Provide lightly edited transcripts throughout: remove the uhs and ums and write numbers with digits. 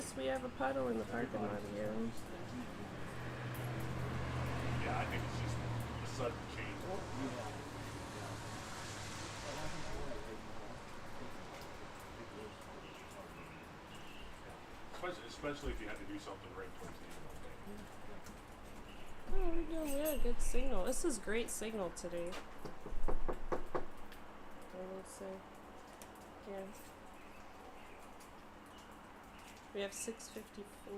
noticed we have a puddle in the parking lot again. Yeah, I think it's just a sudden change. Especially if you had to do something right towards the end of the day. Oh, we had a good signal. This is great signal today. I would say. Yeah. We have 654.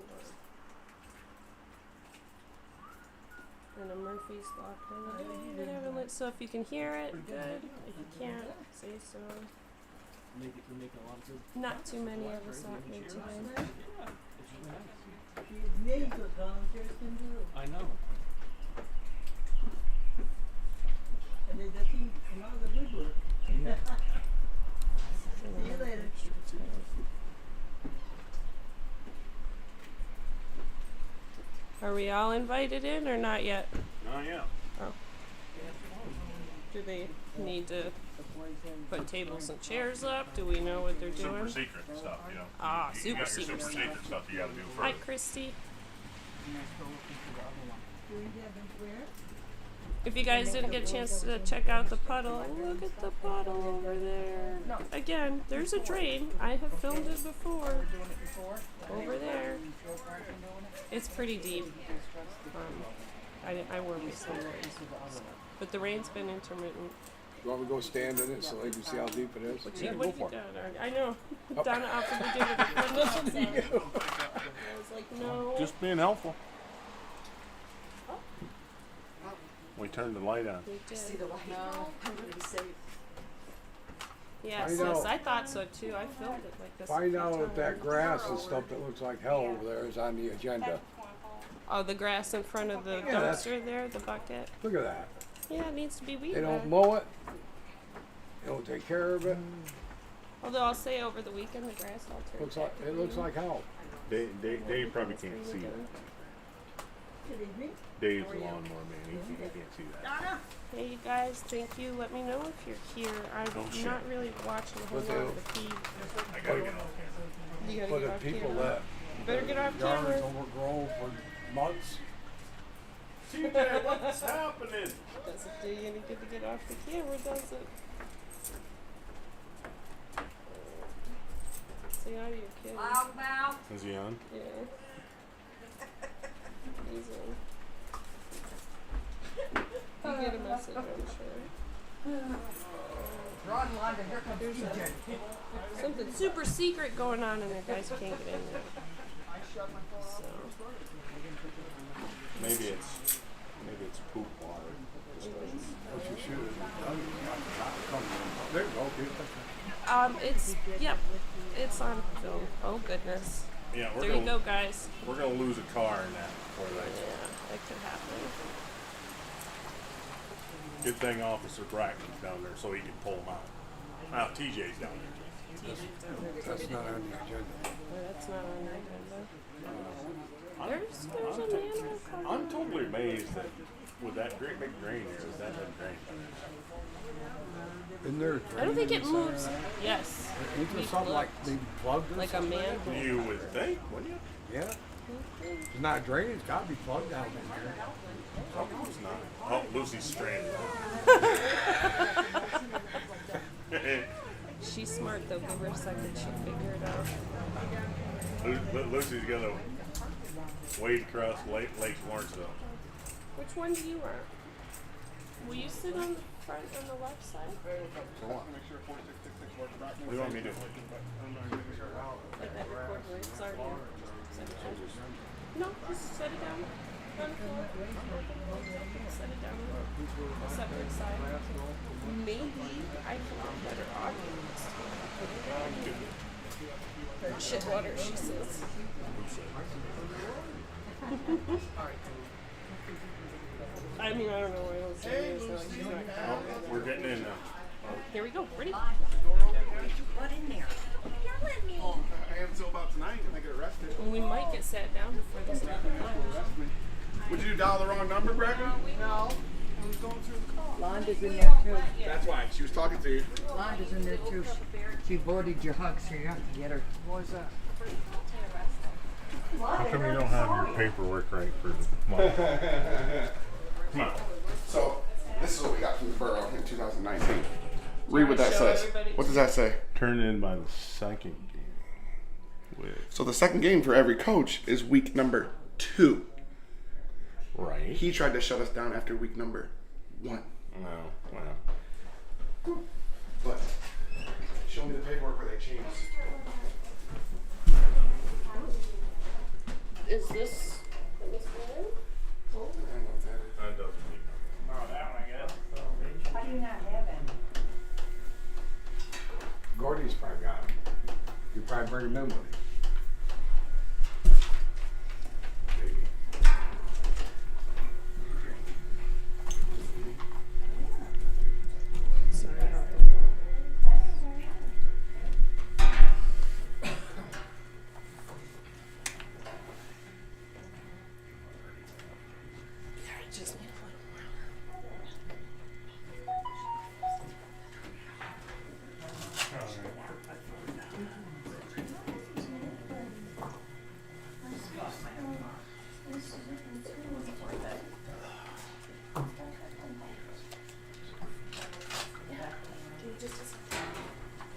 And a Murphy's Law kind of day. We haven't lit, so if you can hear it, good. If you can't, say so. Make a lot of good. Not too many of us out here today. I know. And they just seem to come out of the woodwork. See you later. Are we all invited in or not yet? Not yet. Oh. Do they need to put tables and chairs up? Do we know what they're Super doing? secret stuff, you know. Ah, You super got your secret super stuff. secret stuff you gotta do Hi, first. Christy. Doing that where? If you guys didn't get a chance to check out the puddle, look at the puddle over there. Again, there's a drain. I have filmed it before. Over there. It's pretty deep. I work with some rain. But the rain's been intermittent. You want me to go stand in it so they can see how deep it is? What Yeah, you go done? for it. I know. Donna offered to do it. I was like, no. Just being helpful. We turned the light on. They did. See the light? No, I'm gonna be safe. Yeah, Find sis, out. I thought so too. I filmed it like this. a Find few out if times. that grass and stuff that looks like hell over there is on the agenda. Oh, the grass in front of the Yeah, that's- dumpster there, the bucket. Look at that. Yeah, it needs to be weeded. They don't mow it. They don't take care of it. Although I'll say over the weekend the grass all turned. Looks like it looks like hell. Dave probably can't see that. Good evening. Dave's a lawnmower man. He can't see that. Donna? Hey, you guys, thank you. Let me know if you're here. I'm Oh, shit. not really watching a whole But lot of they'll- the feed. I gotta get off camera. You gotta But get if off people camera. let You better get off yards camera. overgrow for months, TJ, what's happening? Doesn't do you any good to get off the camera, does it? Say hi to your kid. Loudmouth. Is he on? Yeah. He's in. You get a message, I'm sure. Rod and Londa, here comes There's TJ. something super secret going on in there, guys. Can't get in there. So. Maybe it's poop water. what you should have done. There you go, dude. Yep, it's on film. Oh goodness. Yeah, There you go, guys. We're gonna lose a car in that before Yeah, that. that could happen. Good thing Officer Brackman's down there so he can pull him out. Now TJ's down there. That's not on the agenda. That's not on the agenda. There's a man with a I'm totally amazed that with that great big drain here, is that big drain? Isn't there a I don't think drain it inside moves. of that? Yes. Isn't there something like they plugged or Like a something? manhole. You would think, wouldn't you? Yeah. It's not draining. It's got to be plugged down in there. It's not. Oh, Lucy's stranded. She's smart though. Give her a second. She'll figure it out. Lucy's gonna wade across Lake Lawrenceville. Which one do you want? Will you sit on the front on the left side? For what? What do you want me to do? Like that record where it's already in. No, just set it down. On the floor. Set it down. A separate side. Maybe I can get better audience. Shit water, she says. I mean, I don't know what else to say. So like, she's not Oh, we're getting in now. Here we go. Ready? What in there? Yell at me. I am until about tonight and I get arrested. Well, we might get sat down before this happens. Would you dial the wrong number, Bracken? No. I was going through the call. Londa's in there too. That's why. She was talking to you. Londa's in there too. She boarded your hug, so you have to get her. What is that? How come you don't have your paperwork right for the month? Come on. So, this is what we got from the borough in 2019. Read what that Show says. everybody. What does that say? Turn in by the second game. So the second game for every coach is week number 2. Right. He tried to shut us down after week number 1. No. Well. But show me the paperwork where they changed. Is this one? I don't know what that is. That doesn't mean Oh, that one, I guess. How do you not have any? Gordy's probably got him. You probably bring him in with him. Maybe. Sorry about that. Yeah, I just need a little more.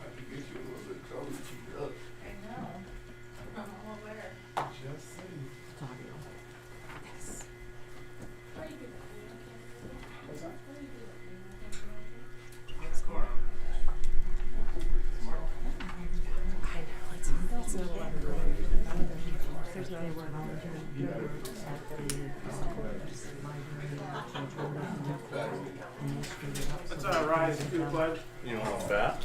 I could get you a little bit closer to you. Just saying. What's that? It's not a lot of room. There's not a lot of room. Let's rise and do the pledge. You want that?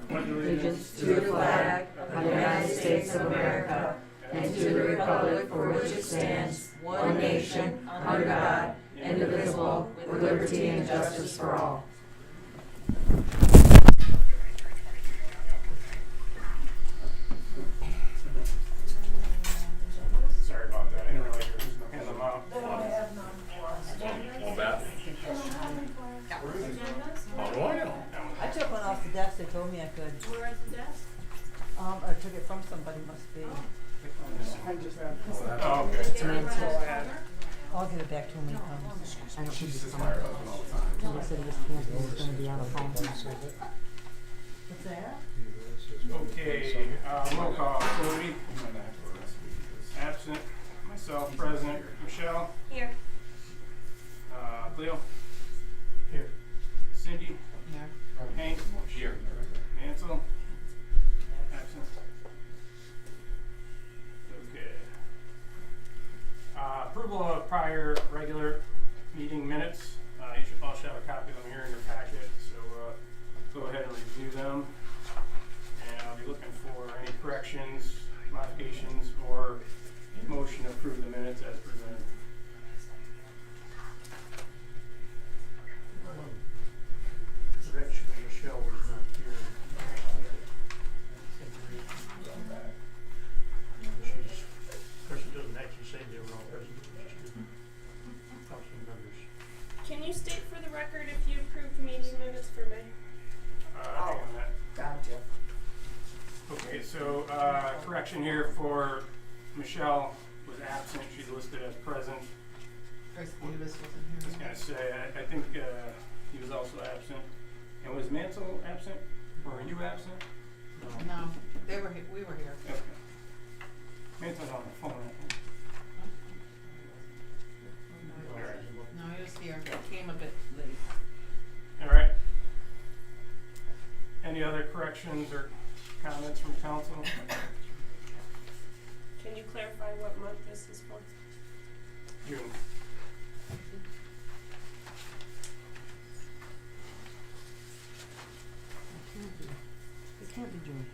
Allegiance to the flag of the United States of America and to the republic for which it stands, one nation, under God, indivisible, with liberty and justice for all. Sorry about that. I didn't realize you were handing them out. Want that? How do I know? I took one off the desk, they told me I could. Where at the desk? I took it from somebody, must be. Oh, okay. I'll give it back to him when he comes. I don't think She's it's by her husband all the time. He said he was canceled, he was gonna be on the phone. What's that? Okay, roll call. Cody, absent. Myself, present. Michelle, Here. Cleo. Here. Cindy. Here. Hank. Here. Mansell. Absent. Okay. Approval of prior regular meeting minutes. You should all should have a copy of them here in your packet, so go ahead and review them. And I'll be looking for any corrections, modifications, or motion to approve the minutes as presented. Actually, Michelle was not here. She's, of course, it doesn't actually say they were all present, but just council members. Can you state for the record if you approved meeting minutes for May? Hang on that. Gotcha. Okay, so correction here for Michelle was absent. She's listed as present. Chris Davis wasn't I was gonna say, I think he was also absent. And was Mansell absent? Or were you absent? No, they were, we were here. Okay. Mansell's on the phone, I think. Alright. No, he was here, came a bit late. Alright. Any other corrections or comments from council? Can you clarify what month this is for? June. It can't be June.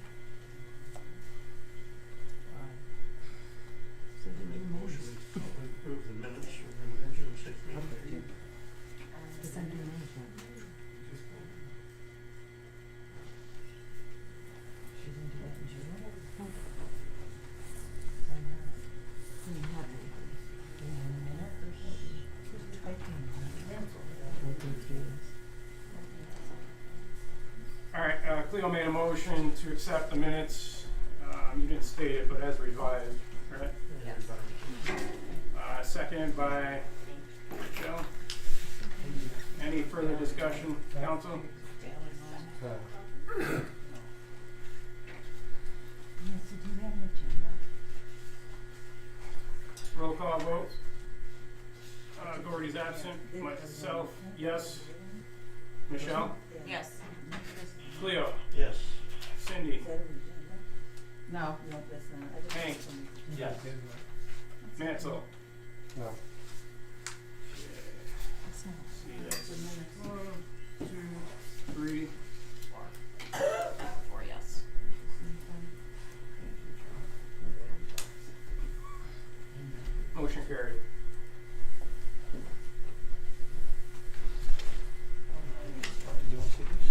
So did you Motion motion? to approve the minutes from June 16th. It's under management. She didn't do that in June? No. Didn't have anything. Typing. I think it is. Alright, Cleo made a motion to accept the minutes. You didn't state it, but as revised, right? Seconded by Michelle. Any further discussion, council? Roll call vote. Gordy's absent. Myself, yes. Michelle? Yes. Cleo? Yes. Cindy? No. Hank? Yes. Mansell? No. See, that's 1, 2, 3, 4 yes. motion carried. You want to see this?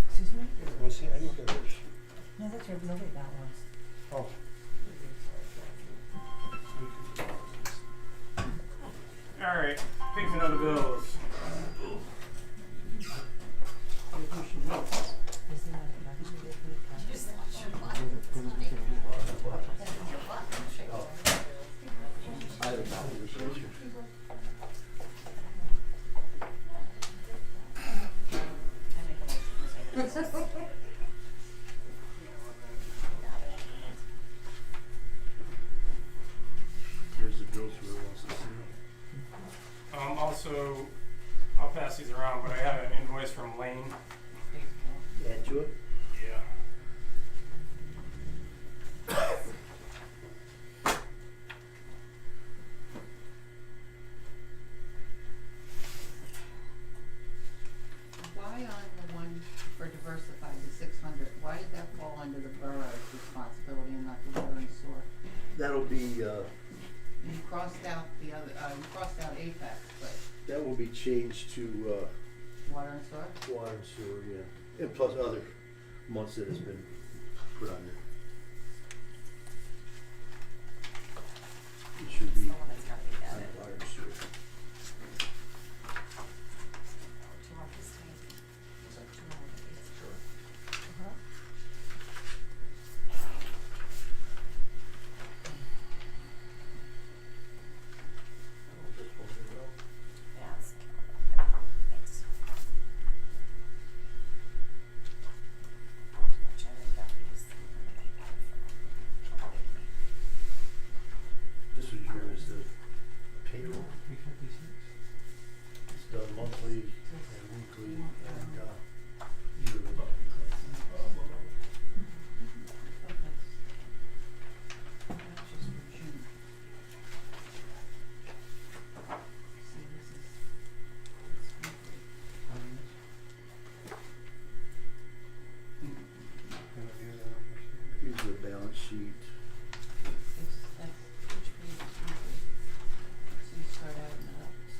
Excuse me? You want to see? I look at this. No, that's right, nobody got one. Oh. All right, payment of the bills. Isn't that I don't know. Here's the bills for the ones that see. Also, I'll pass these around, but I have an invoice from Lane. Add to it? Yeah. Why on the one for diversified, the 600, why did that fall under the borough's responsibility and not the water and sewer? That'll be, You crossed out the other, you crossed out Apex, but that will be changed to, water and sewer? water and sewer, yeah. And plus other months that has been put on there. It should be Someone has gotta be on added. water and sewer. Yes. Thanks. Jerry got these. This was yours, the payroll. It's done monthly and weekly and, yearly. Just for June. See, this is, it's weekly. Here's the balance sheet. It's, that's, each page is weekly. So you start adding it up, it's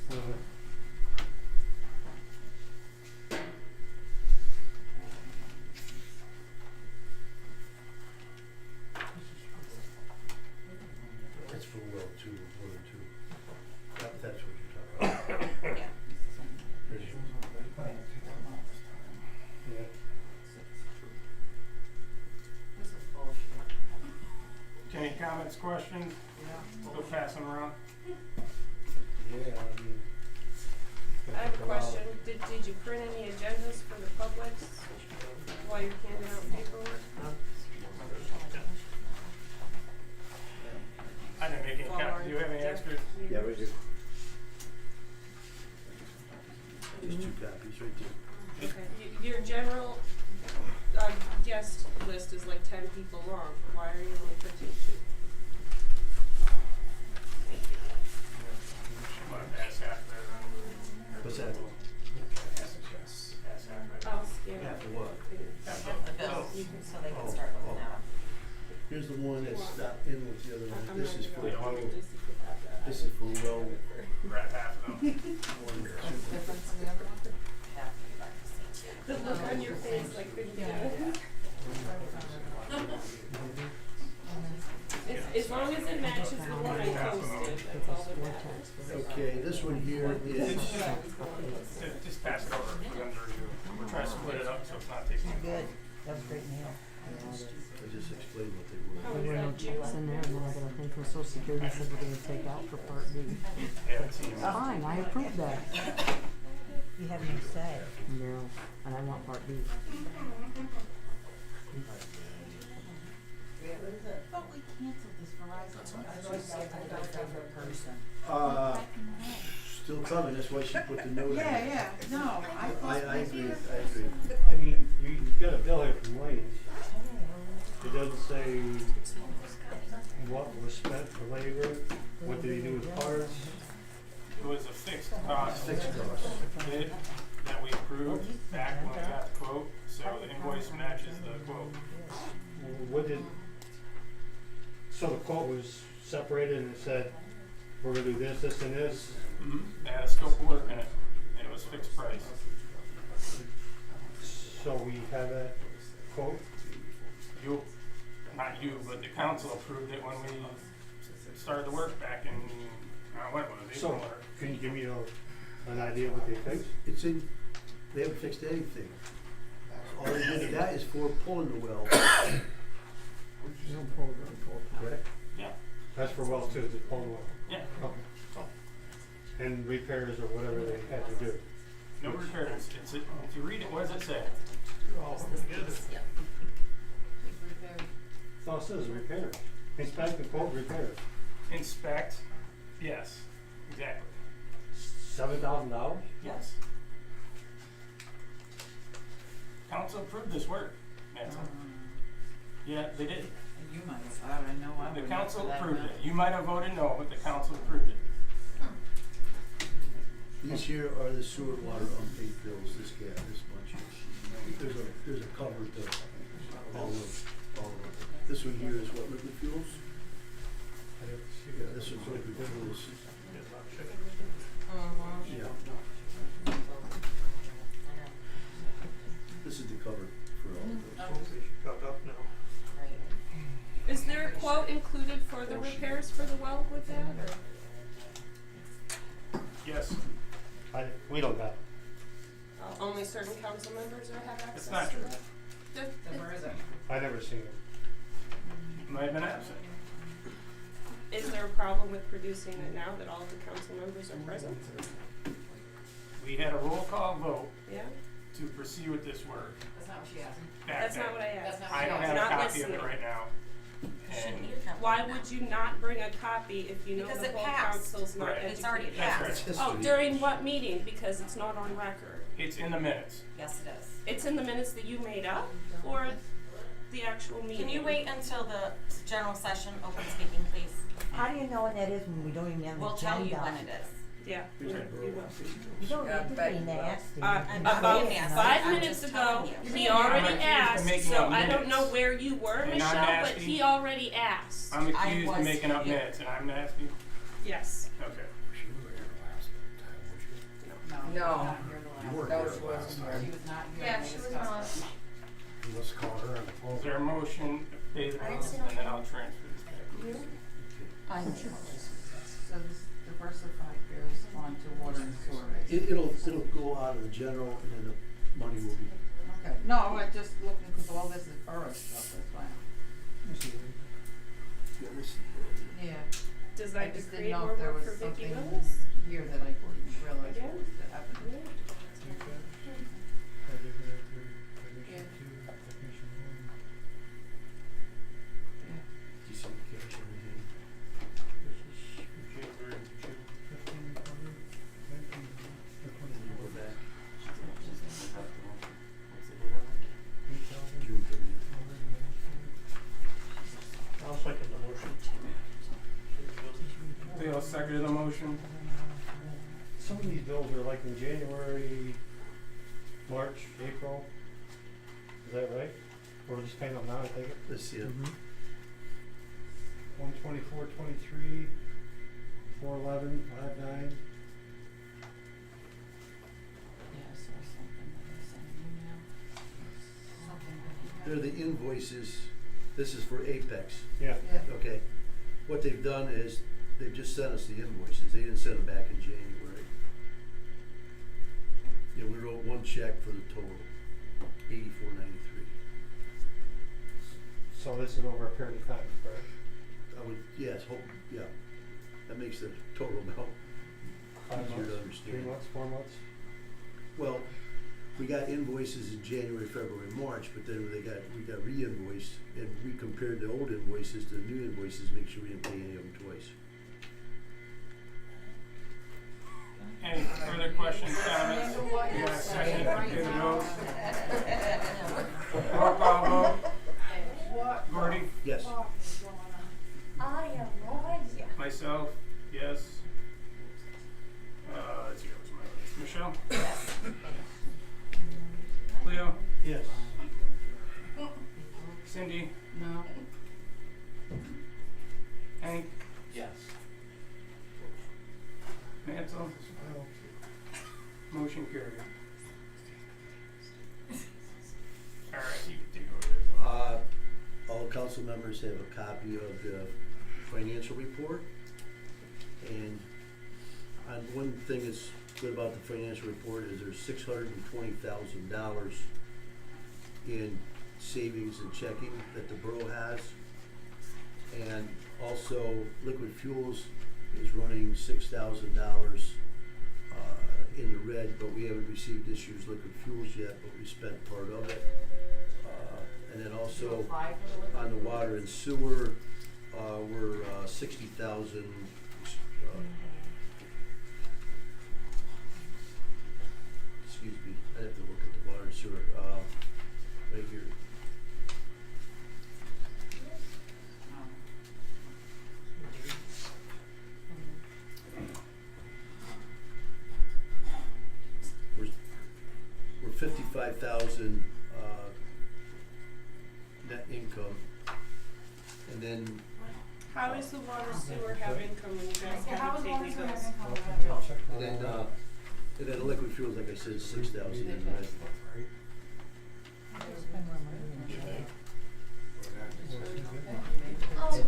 236. That's for well two, more than two. That's what you're talking about. Yeah. There's- Yeah. This is bullshit. Any comments, questions? We'll pass them around. Yeah, I mean. I have a question. Did you print any agendas for the public while you're handing out paperwork? I didn't make any copies. Do you have any extras? Yeah, right here. Just two copies right there. Okay. Your general guest list is like 10 people long. Why are you only printing 2? I'm gonna pass half there then. What's that? Pass half right now. I'll scan it. For what? Half The bills, so they can start looking at them. Here's the one that's not in with the other one. This is for, Yeah, one. this is for well Grab half of them. 1, 2. Difference in the other one? Half of you guys see. The look on your face, like, couldn't get it. As long as it matches the one I posted, that's all that matters. Okay, this one here is, Just pass it over for them to review. Security said we're gonna take out for Part B. Haven't seen him. Fine, I approve that. You have no say. No, and I want Part B. But we canceled this Verizon. Still coming, that's why she put the note in. Yeah, no, I thought. I agree, I agree. I mean, you got a bill here from Lane's. It doesn't say what was spent for labor, what did he do with parts. It was a fixed cost. Fixed cost. Bid that we approved back when we got the quote, so the invoice matches the quote. What did, so the quote was separated and it said, we're gonna do this, this, and this. They had a scope of work in it, and it was fixed price. So we have that quote. You, not you, but the council approved it when we started the work back in, when was it? So, April or? can you give me an idea what they fixed? It's in, they haven't fixed anything. All they did that is for pulling the well, You don't pull the full power. correct? Yeah, That's for well two, the pole well. yeah. Okay. And repairs or whatever they had to do. No repairs. If you read it, what does it say? So it says repairs. Inspect and quote repairs. Inspect. Yes, exactly. $7,000? Yes. Council approved this work. That's all. Yeah, they did. You might have thought, I know I The would. council approved it. You might have voted no, but the council approved it. These here are the sewer water unpaid bills, this gap, this bunch. There's a cover to all of them. This one here is what, liquid fuels? Yeah, this one's liquid fuels. Yeah. This is the cover for all of those. Got up now. Is there a quote included for the repairs for the well with that, or? Yes. We don't got it. Only certain council members are have access It's not to true. that? I never seen it. You might have been absent. Is there a problem with producing it now that all of the council members are present? We had a roll call vote Yeah? to proceed with this work. That's not what she asked. Back That's then. not what I asked. I don't have a Not copy of listening. it right now. And Why would you not bring a copy if you know Because the it whole passed. council's not Right. educated? It's already That's passed. right. Oh, during what meeting? Because it's not on record. It's in the minutes. Yes, it is. It's in the minutes that you made up, or the actual meeting? Can you wait until the general session, open speaking, please? How do you know when that is when we don't even have an We'll agenda? tell you when it is. Yeah. Here's that you roll. will. You don't need to be nasty. I'm About not being nasty. 5 I'm minutes just ago, telling you. he I'm already accused of asked, making so up I don't know minutes. where you were, And I'm Michelle, but asking- he already asked. I'm accused was of making up here. minutes, and I'm asking. Yes. Okay. No. Not here the You weren't last. here the last time. She was not here. Yeah, when we she was discussed not. it. You must call her on the phone. Is there a motion to pay the bills, and then I'll transfer this back? I know. So this diversified goes on to water and sewer. It'll go out of the general and then the money will be. Okay, no, I'm just looking, cause all this is borough stuff, that's why. Yeah, this, Yeah. Does I that just create didn't know more if there work was for Vicky something Willis? here that I didn't realize Again? was to happen. decertification regime. Go back, June 30th. I'll second the motion. Leo seconded the motion. Some of these bills are like in January, March, April. Is that right? Or we're just paying them now, I take it? Let's see it. 124.23, 411, 59. Yeah, I saw something that I sent an email. Something that They're the invoices, this is for Apex, Yeah. Yeah. okay? What they've done is, they've just sent us the invoices, they didn't send them back in January. Yeah, we wrote one check for the total, $84.93. So this is over a period of time, correct? I would, yes, hope, yeah. That makes the total amount 5 easier months, to 3 understand. months, 4 months? Well, we got invoices in January, February, March, but then we got re-invoiced, and we compared the old invoices to the new invoices, make sure we didn't pay any of them twice. Any further questions, comments? We got a second, give a note. Roll call vote. Gordy? Yes. I have no idea. Myself, yes. Let's see, what's my list? Michelle? Yes. Leo? Yes. Cindy? No. Hank? Yes. Mansell? Motion carried. Alright, you can take over. All council members have a copy of the financial report. And one thing that's good about the financial report is there's $620,000 in savings and checking that the borough has. And also Liquid Fuels is running $6,000 in the red, but we haven't received this year's Liquid Fuels yet, but we spent part of it. And then also on the water and sewer, we're 60,000. Excuse me, I have to look at the water and sewer right here. We're 55,000 net income, and then How is the water sewer have income when you guys haven't taken those? and then the liquid fuels, like I said, 6,000 in the red.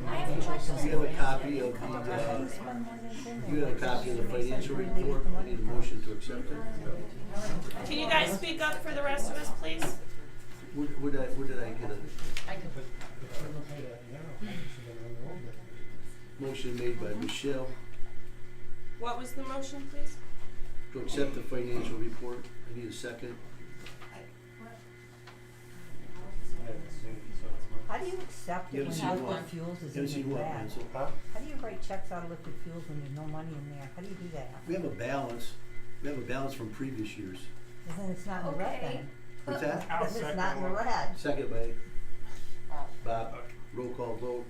I have a question. You have a copy of the financial report. I need a motion to accept it. Can you guys speak up for the rest of us, please? Where did I get it? Motion made by Michelle What was the motion, please? to accept the financial report. I need a second. How do you accept You it haven't when seen liquid what? fuels You is haven't seen in the what, red? Mansell? How do you write checks out of liquid fuels when there's no money in there? How do you do that? We have a balance. We have a balance from previous years. Then it's not in the red then. What's that? I'll Then it's second not in the one. red. Second by Bob. Roll call vote.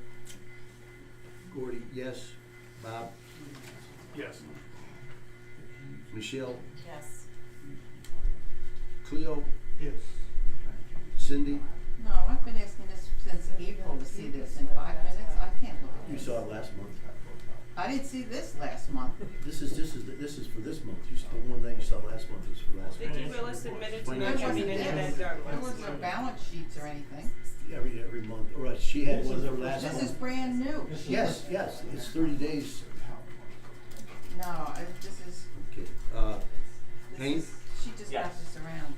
Gordy, yes. Bob. Yes. Michelle. Yes. Cleo. Yes. Cindy. No, I've been asking this since April to see this in 5 minutes. I can't look at You this. saw it last month. I didn't see this last month. This is for this month. The one that you saw last month was for last month. Vicki Willis admitted to not Financial having any of that done There last was no balance sheets or anything. Every month. All right, she had one for last This is month. brand new. Yes, it's 30 days. No, this is, Okay. Hank, she just got this around.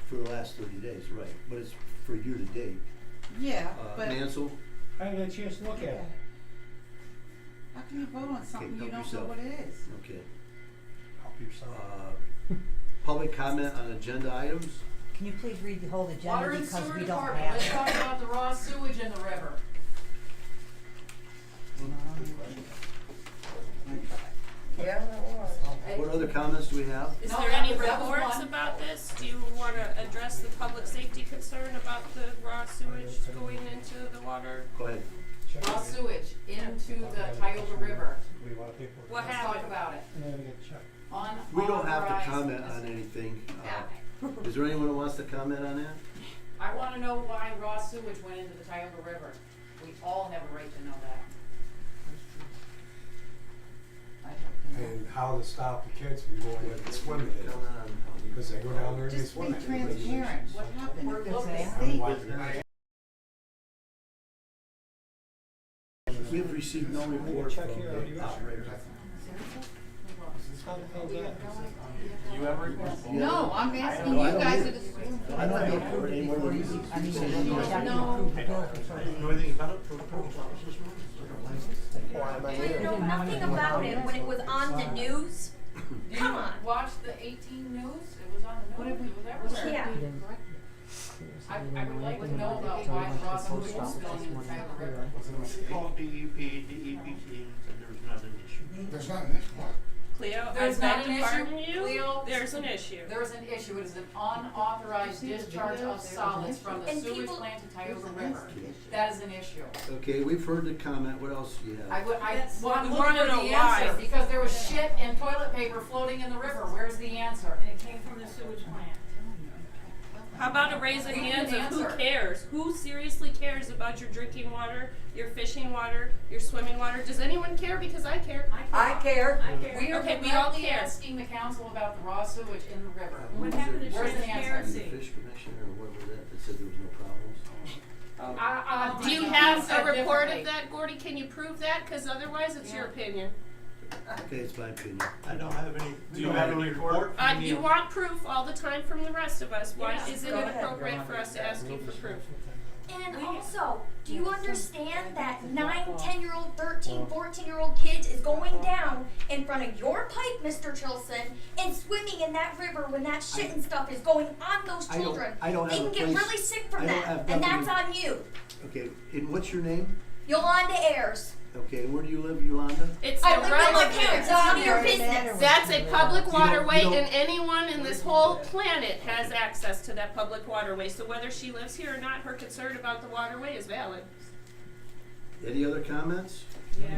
for the last 30 days, right? But it's for year to date. Yeah, but Mansell, I didn't get a chance to look at it. how can you vote on something you help don't know yourself. what it is? okay. Help yourself. Public comment on agenda items. Can you please read the whole agenda Water and because sewer we don't department, have let's it? talk about the raw sewage in the river. Yeah, that was. What other comments do we have? Is No, there any that was reports one. about this? Do you want to address the public safety concern about the raw sewage going into the water? Go ahead. Raw sewage into the Tioga River. We want to pay for it. What Let's talk happened? about it. And then we get checked. We don't have to Unauthorized- comment on anything. Yeah. Is there anyone who wants to comment on that? I wanna know why raw sewage went into the Tioga River. We all have a right to know that. I'd like to know. And how to stop the kids from going in and swimming in it, because they go down there and they Just be swim in it. transparent. What happened? We're Because the looking. state, We have received no report from Check here, the operator. You ever? No, I'm asking No, I you don't guys either. to just. I don't know for it anymore than you. No. Know anything about it for the post office? Why am I Do you here? know nothing about it when it was on the news? Did Come you on. watch the 18 news? It was on the news, it was everywhere. Yeah. I would like to know about why Ross was going in the Tyler River. It's called DEP, DEPT, and there's not an issue. There's not an issue. Cleo, There's I beg not to an pardon issue, you. Cleo. There's an issue. There's an issue, it is an unauthorized discharge of solids from the And sewage people- plant to Tioga River. That is an issue. Okay, we've heard the comment, what else do you have? I want we to wanna know know the why. answer, because there was shit and toilet paper floating in the river, where's the answer? And it came from the sewage plant. How about a raise of We need hands an of who answer. cares? Who seriously cares about your drinking water, your fishing water, your swimming water? Does anyone care? Because I care. I care. I care. We are Okay, we all directly care. asking the council about the raw sewage in the river. What happened to Where's the transparency? The fish commissioner or whatever that said there was no problems. Do you have a report of that, Gordy? Can you prove that? Because otherwise, it's your opinion. Okay, it's my opinion. I don't have any. Do you have any report? You want proof all the time from the rest of us. Why Yeah, isn't go it ahead. appropriate for us to ask you for proof? And also, do you understand that 9, 10-year-old, 13, 14-year-old kids is going down in front of your pipe, Mr. Chilson, and swimming in that river when that shit and stuff is going on those children? I don't They have can a get place- really sick I from don't that, have and nothing that's to- on you. Okay, and what's your name? Yolanda Ayers. Okay, where do you live, Yolanda? It's I live with my irrelevant. parents. It's none of your business. That's a public waterway, you don't- and anyone in this whole planet has access to that public waterway. So whether she lives here or not, her concern about the waterway is valid. Any other comments?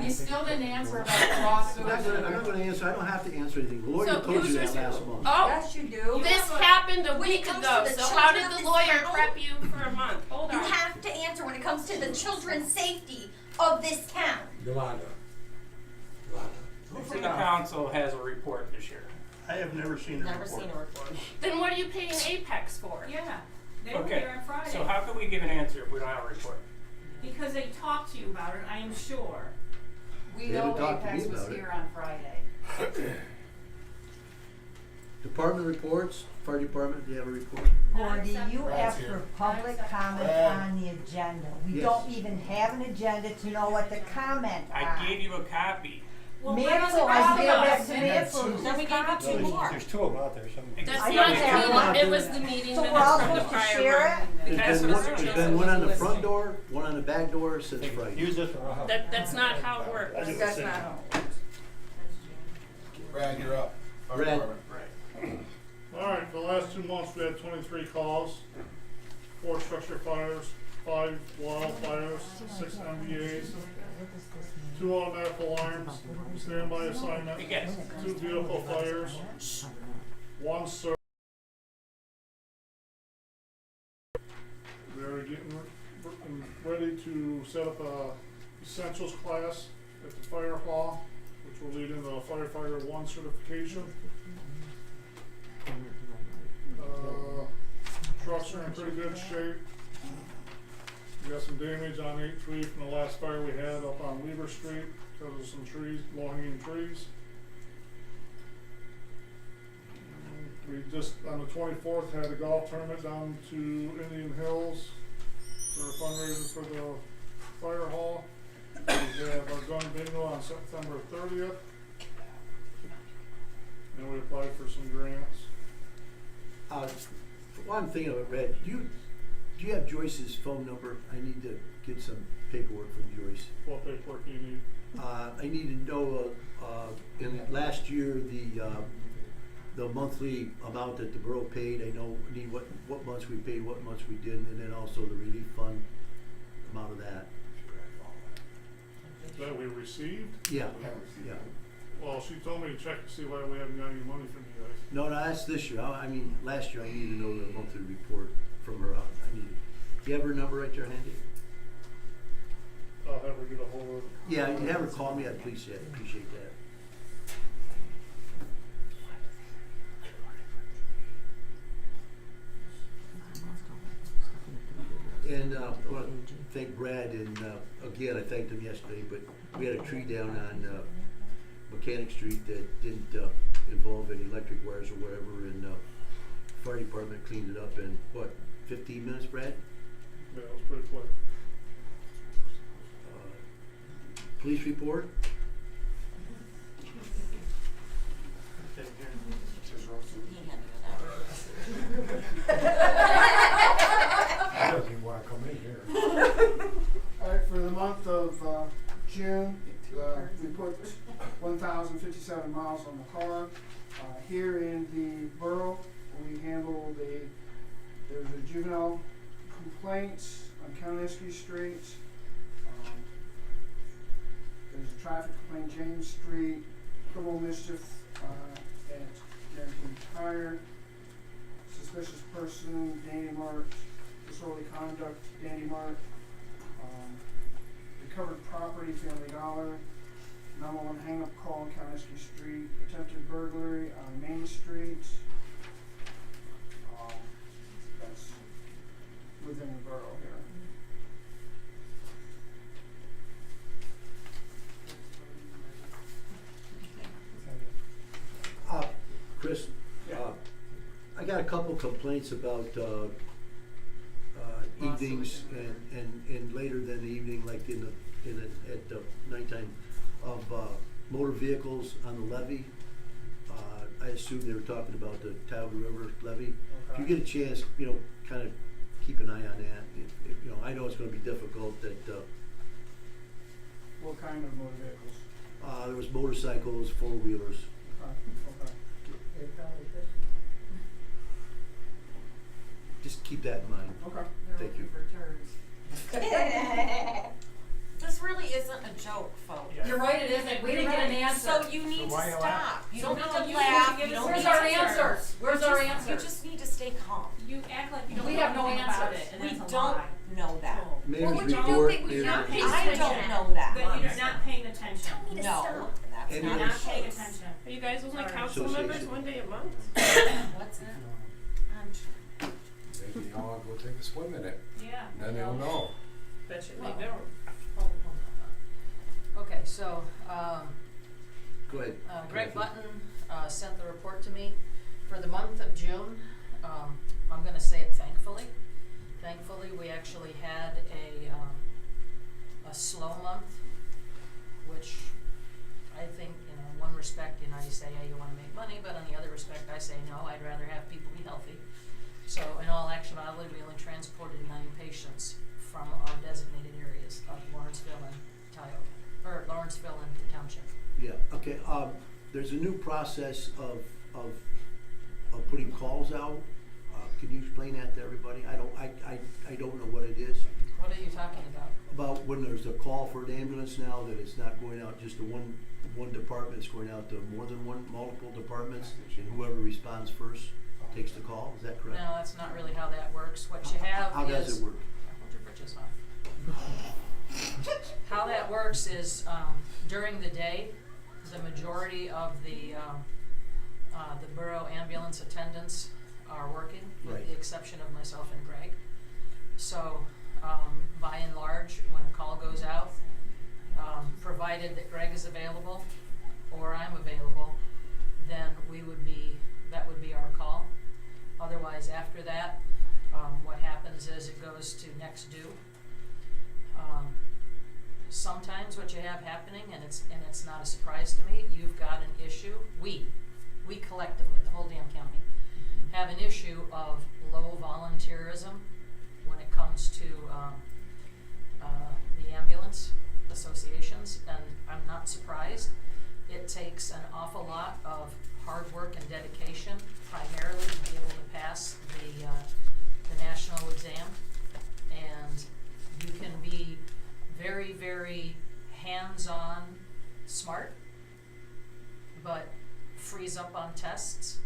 You still didn't answer about the raw I'm not sewage. gonna answer, I don't have to answer anything. The lawyer So told who's you that your- last month. Oh, Yes, you do. this happened a When it week comes ago. to the So how children did of the this lawyer town, prep you for a month? Hold You on. have to answer when it comes to the children's safety of this town. Yolanda. The council has a report this year. I have never seen a Never report. seen a report. Then what are you paying Apex for? Yeah, they were Okay, here on Friday. so how can we give an answer if we don't have a report? Because they talked to you about it, I am sure. We They know haven't talked to Apex me was about it. here on Friday. Department reports, fire department, do you have a report? Gordy, you Brad's asked here. for public comment Brad. on the agenda. We Yes. don't even have an agenda to know what the comment I on. gave you a copy. Well, bring us Mansell, a I copy gave of that it. to And Mansell. then we Just gave you copy. two more. There's two of them out there, some. That's Exactly. not I the don't have meeting. one. It was the meeting So we're minutes all from the supposed to prior share month. There's That's been what one, Mr. there's Chilson been one on the was front listing. door, one on the back door since Friday. Use this one, I'll help. That's not how it works. I do the That's same not thing. how it works. Brad, you're up. Fire Brad. department. Alright, for the last 2 months, we had 23 calls, 4 structure fires, 5 wildfires, 6 MVAs, 2 automatic alarms, standby assignment, Again. 2 vehicle fires, 1 service. We are getting ready to set up a essentials class at the fire hall, which will lead into a firefighter 1 certification. Trucks are in pretty good shape. We got some damage on 8-3 from the last fire we had up on Weaver Street because of some trees, low-hanging trees. We just, on the 24th, had a golf tournament down to Indian Hills for a fundraiser for the fire hall. We have our gun bingo on September 30th. And we applied for some grants. One thing I read, do you have Joyce's phone number? I need to get some paperwork from Joyce. What paperwork do you need? I need to know, in last year, the monthly amount that the borough paid. I need what months we paid, what months we didn't, and then also the relief fund amount of that. That we received? Yeah, yeah. Well, she told me to check to see why we haven't got any money from you guys. No, that's this year. I mean, last year I needed to know the monthly report from her. Do you have her number right there handy? I'll have her get a hold of it. Yeah, you have her call me. I'd appreciate that. And I want to thank Brad, and again, I thanked him yesterday, but we had a tree down on Mechanic Street that didn't involve any electric wires or whatever, and fire department cleaned it up in, what, 15 minutes, Brad? Yeah, it was pretty quick. Police report? He doesn't even wanna come in here. Alright, for the month of June, we put 1,057 miles on the car. Here in the borough, we handle there's a juvenile complaint on Kalinowski Street. There's a traffic complaint James Street, criminal mischief at Guaranteed Tire, suspicious person Danny Mart, disorderly conduct Danny Mart, recovered property Family Dollar, 911 hang-up call on Kalinowski Street, attempted burglary on Main Street. That's within the borough here. Chris, I got a couple complaints about evenings and later than the evening, like at nighttime, of motor vehicles on the levee. I assume they were talking about the Tioga River levee. If you get a chance, kind of keep an eye on that. I know it's going to be difficult. That What kind of motor vehicles? there was motorcycles, four-wheelers. Okay. They're probably fishing. Just keep that in mind. Okay. Thank you. For turds. This really isn't a joke, folks. Yeah. You're right, it isn't. We didn't get an answer. So you need to why you stop. laugh? You don't No, need to you laugh. need to give You us- don't Where's need our to- answers? Where's our answers? You just need to stay calm. You act like you don't We know have no anything about answers. it, and We that's a don't lie. know that. So, Mayor's what would you do report. if we is- You're not paying I attention. don't know that. Then you're not paying attention. Tell me to No, stop. that's And not You're the not paying case. attention. Are you guys only Sorry. council members Association. one day a month? What's that? Maybe y'all go take a swim in it, Yeah. then they'll know. Bet you Well, they don't. Okay, so, Go ahead. Greg Button sent the report to me for the month of June. I'm going to say it thankfully. Thankfully, we actually had a slow month, which I think, in one respect, you say, yeah, you want to make money, but on the other respect, I say, no, I'd rather have people be healthy. So, in all actuality, we only transported 9 patients from our designated areas of Lawrenceville and Tioga, or Lawrenceville and the township. Yeah, okay, there's a new process of putting calls out. Can you explain that to everybody? I don't know what it is. What are you talking about? About when there's a call for an ambulance now, that it's not going out just to one department, it's going out to more than multiple departments, and whoever responds first takes the call, is that correct? No, that's not really how that works. What you have How does is. it work? Hold your britches on. How that works is, during the day, the majority of the borough ambulance attendants are working, with Right. the exception of myself and Greg. So, by and large, when a call goes out, provided that Greg is available or I'm available, then that would be our call. Otherwise, after that, what happens is it goes to next due. Sometimes what you have happening, and it's not a surprise to me, you've got an issue, we collectively, the whole damn county, have an issue of low volunteerism when it comes to the ambulance associations, and I'm not surprised. It takes an awful lot of hard work and dedication, primarily to be able to pass the national exam, and you can be very, very hands-on smart, but freeze up on tests,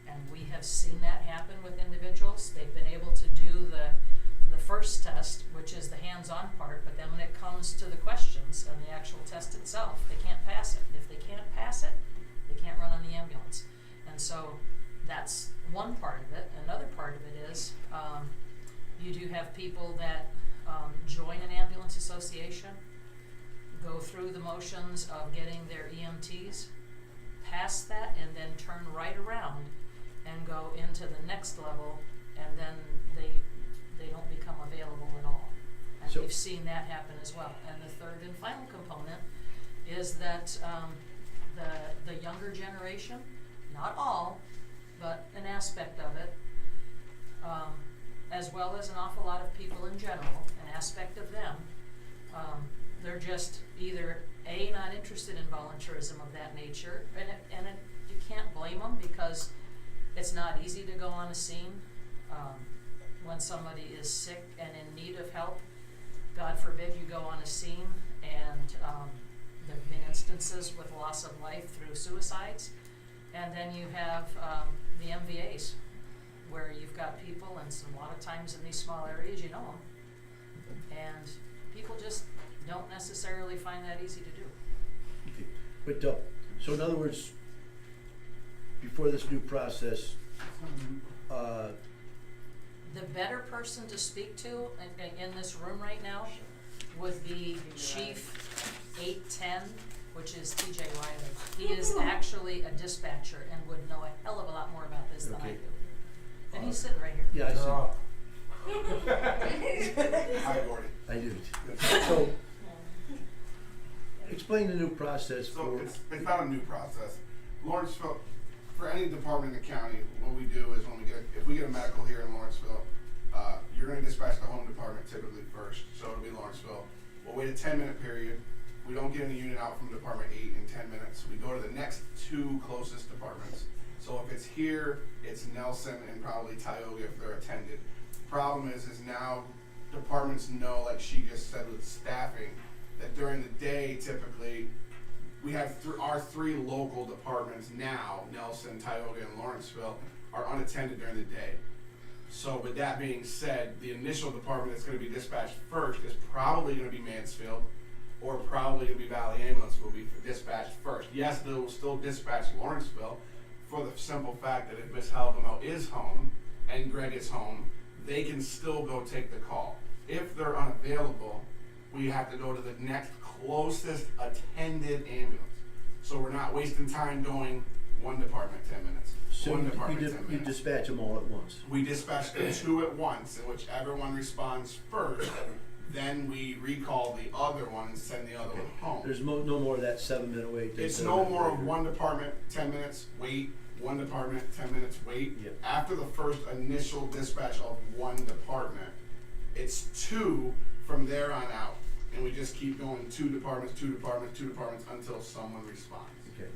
and we have seen that happen with individuals. They've been able to do the first test, which is the hands-on part, but then when it comes to the questions and the actual test itself, they can't pass it. And if they can't pass it, they can't run on the ambulance. And so that's one part of it. Another part of it is you do have people that join an ambulance association, go through the motions of getting their EMTs pass that and then turn right around and go into the next level, and then they don't become available at all. And So- we've seen that happen as well. And the third and final component is that the younger generation, not all, but an aspect of it, as well as an awful lot of people in general, an aspect of them, they're just either A, not interested in volunteerism of that nature, and you can't blame them because it's not easy to go on a scene when somebody is sick and in need of help. God forbid you go on a scene and there have been instances with loss of life through suicides. And then you have the MVAs, where you've got people, and a lot of times in these small areas you know them, and people just don't necessarily find that easy to do. Okay. But, so in other words, before this new process, The better person to speak to in this room right now would be Chief 810, which is TJ Riley. He is actually a dispatcher and would know a hell of a lot more about this than I Okay. do. And he's sitting right here. yeah, I see. Hi, Gordy. I do. So, explain the new process So for, it's not a new process. Lawrenceville, for any department in the county, what we do is if we get a medical here in Lawrenceville, you're gonna dispatch the home department typically first, so it'll be Lawrenceville. We'll wait a 10-minute period. We don't get any unit out from Department 8 in 10 minutes. We go to the next two closest departments. So if it's here, it's Nelson and probably Tioga if they're attended. Problem is now departments know, like she just said with staffing, that during the day typically we have our three local departments now, Nelson, Tioga, and Lawrenceville, are unattended during the day. So with that being said, the initial department that's going to be dispatched first is probably going to be Mansfield, or probably going to be Valley Ambulance will be dispatched first. Yes, they will still dispatch Lawrenceville for the simple fact that if Miss Halgamo is home and Greg is home, they can still go take the call. If they're unavailable, we have to go to the next closest attended ambulance. So we're not wasting time going one department 10 minutes. so One department 10 you minutes. dispatch them all at once. We dispatch the two at once, in whichever one responds first, then we recall the other one and send the other one home. There's no more of that 7-minute wait. It's no more of one department, 10 minutes, wait, one department, 10 minutes, wait. Yep. After the first initial dispatch of one department, it's two from there on out. And we just keep going two departments until someone responds. Okay,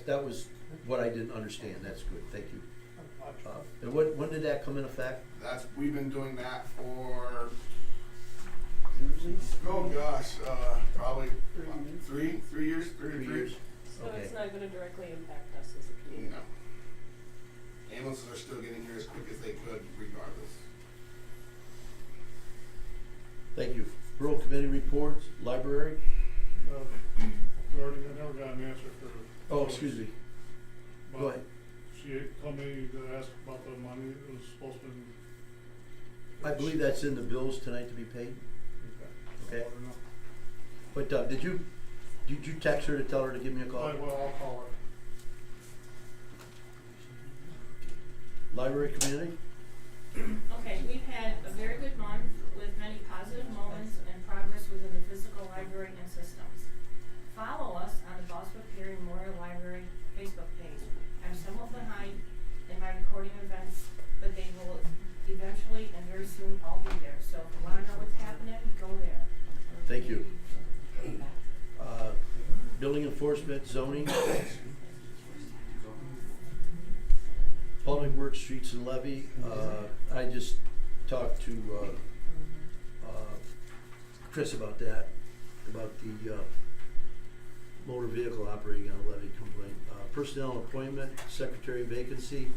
that was what I didn't understand. That's good, thank you. And when did that come in effect? We've been doing that for, oh gosh, probably 3 years. 3 years? So Okay. it's not gonna directly impact us as a community. No. Ambulances are still getting here as quick as they could regardless. Thank you. Borough Committee reports, library? I never got an answer for. Oh, excuse me. But Go ahead. She told me to ask about the money that was supposed to be. I believe that's in the bills tonight to be paid. Okay. I'll let her know. But did you text her to tell her to give me a call? I'll call her. Library community? Okay, we've had a very good month with many positive moments and progress within the physical library and systems. Follow us on the Boswick Perry Memorial Library Facebook page. I'm somewhat behind in my recording events, but they will eventually and very soon all be there. So if you want to know what's happening, go there. Thank you. Building enforcement, zoning. Public Works, Streets and Levy. I just talked to Chris about that, about the motor vehicle operating on a levy complaint. Personnel and appointment, secretary vacancy.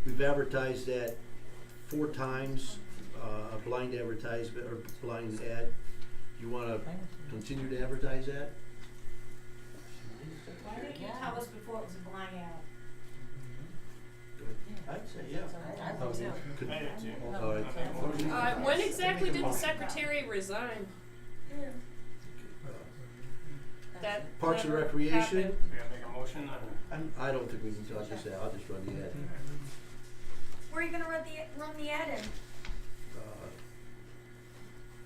We've advertised that 4 times, a blind advertisement or blind ad. Do you want to continue to advertise that? Why didn't you tell us before it was a blind ad? I'd say, yeah. I would too. Could- I did too. all right. When exactly did the secretary resign? That Parks and never Recreation? happened. Yeah, motion on? I don't think we need to, I'll just run the ad. Where are you gonna run the ad in?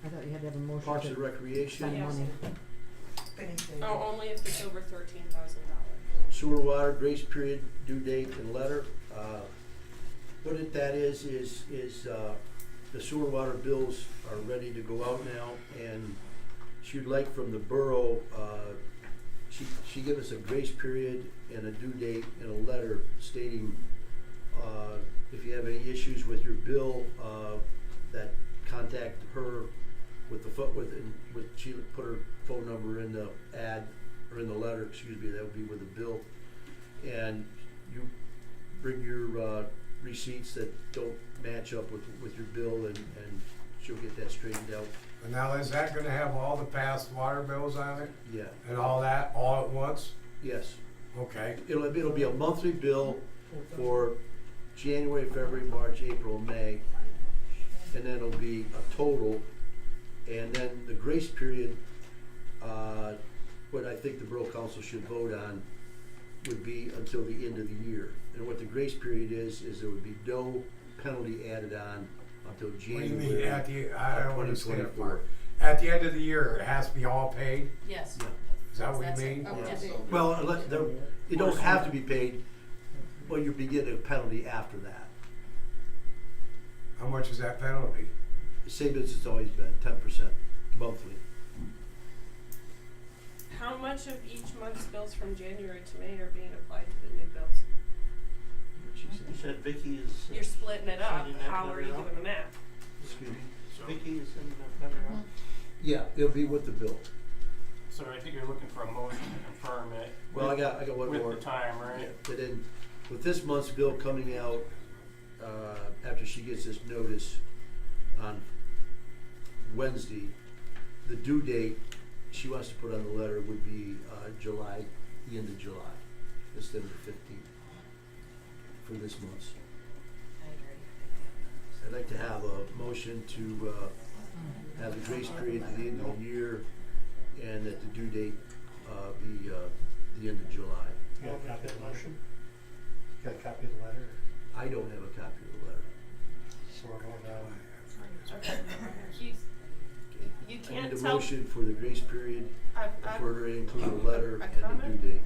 I thought you had to have a motion. Parks and to Recreation, spend Yes. money. Oh, only if it's over $13,000. sewer water, grace period, due date, and letter. What that is the sewer water bills are ready to go out now, and she'd like from the borough, she gave us a grace period and a due date and a letter stating, if you have any issues with your bill, that contact her with she put her phone number in the ad, or in the letter, excuse me, that would be with the bill. And you bring your receipts that don't match up with your bill, and she'll get that straightened out. And now, is that gonna have all the past water bills on it Yeah, and all that, all at once? yes. Okay. It'll be a monthly bill for January, February, March, April, May, and then it'll be a total. And then the grace period, what I think the Borough Council should vote on would be until the end of the year. And what the grace period is there would be no penalty added on until What do you January mean, at the, I don't understand that 2024. part. At the end of the year, it has to be all paid? Yes. Yeah. Is that what That's you it. mean? Oh, yes. Well, it don't have to be paid, but you'll be getting a penalty after that. How much is that penalty? Same as it's always been, 10% monthly. How much of each month's bills from January to May are being applied to the new bills? You said Vicky is. You're splitting it up. sending that How are you letter out? doing the math? Excuse me? Vicky is sending that letter out? Yeah, it'll be with the bill. So I think you're looking for a motion to confirm it. Well, I got one more. With the time, right? But then, with this month's bill coming out, after she gets this notice on Wednesday, the due date she wants to put on the letter would be July, the end of July, instead of the 15th for this month's. I'd like to have a motion to have the grace period to the end of the year, and that the due date be the end of July. You got a copy of the motion? You got a copy of the letter? I don't have a copy of the letter. So we're going down. You I can't need a tell. motion for the grace period, for her to include a letter a and the comment? due date.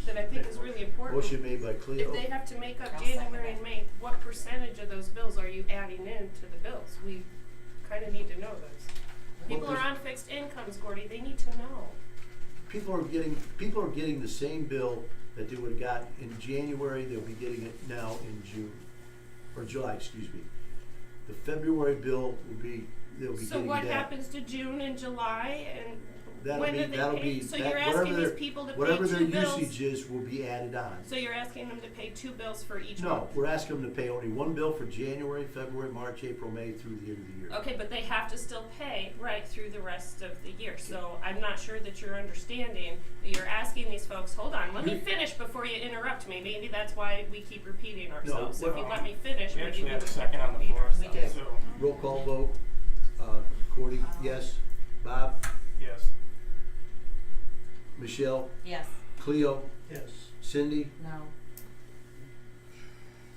That I think is really important. Motion made by Cleo. If they have to make up January and May, what percentage of those bills are you adding in to the bills? We kind of need to know those. People are on fixed incomes, Gordy. They need to know. People are getting the same bill that they would have got in January. They'll be getting it now in June, or July, excuse me. The February bill will be, they'll be So getting what that. happens to June and July, and That'll when be, do they that'll pay? be, So that- you're whatever asking these their- people to pay whatever their two bills. usage is will be added on. So you're asking them to pay two bills for each No, month? we're asking them to pay only one bill for January, February, March, April, May through the end of the year. Okay, but they have to still pay right through the rest of the year. So I'm not sure that you're understanding that you're asking these folks, hold on, let me finish before you interrupt me. Maybe that's why we keep repeating ourselves. So if you let me finish, We maybe actually we have a would second on the repeat floor. ourselves. So, Roll call vote. Cordy, yes. Bob? yes. Michelle? Yes. Cleo? Yes. Cindy? No.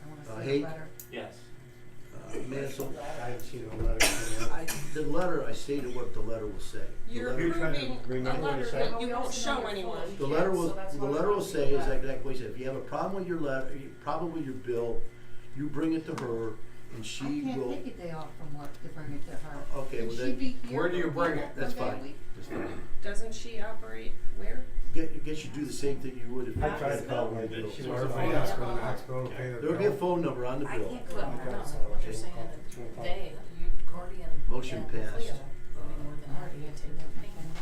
I wanna see Hate? the letter. Yes. Mansell? I haven't seen a letter come in. The letter, I stated what the letter will say. The You're letter- You're trying to approving a remember what it letter said? that you won't show anyone. The letter will, So that's the why letter I'm will asking say is that. like what he said, if you have a problem with your letter, problem with your bill, you bring it to her and she I can't will. take a day off from work to bring it to her. Okay, well Can she then, be here? Where do you for bring that it? that's one day a fine. week? That's fine. Doesn't she operate where? Guess you do the same thing you would if. I tried to call my bill. She So was everybody a else phone for the call. next bill to pay the There'll be a bill? phone number on the I bill. can't put, no, what you're saying, that they, you, Gordy and Motion and passed. Cleo, would be more than happy to take that payment.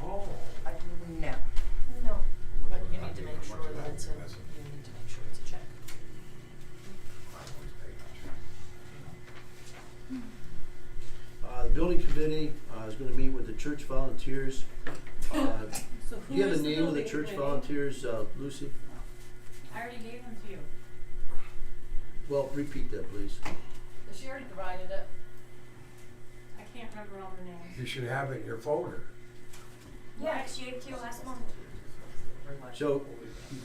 Oh. No. No. But you need to make sure that it's a, you need to make sure it's a check. The building committee is gonna meet with the church volunteers. So Do who you have is the name of the building church committee? volunteers, Lucy? I already gave them to you. Well, repeat that, please. She already provided it. I can't remember all their names. You should have it in your folder. Yeah, 'cause you gave it to you last month. everybody. So,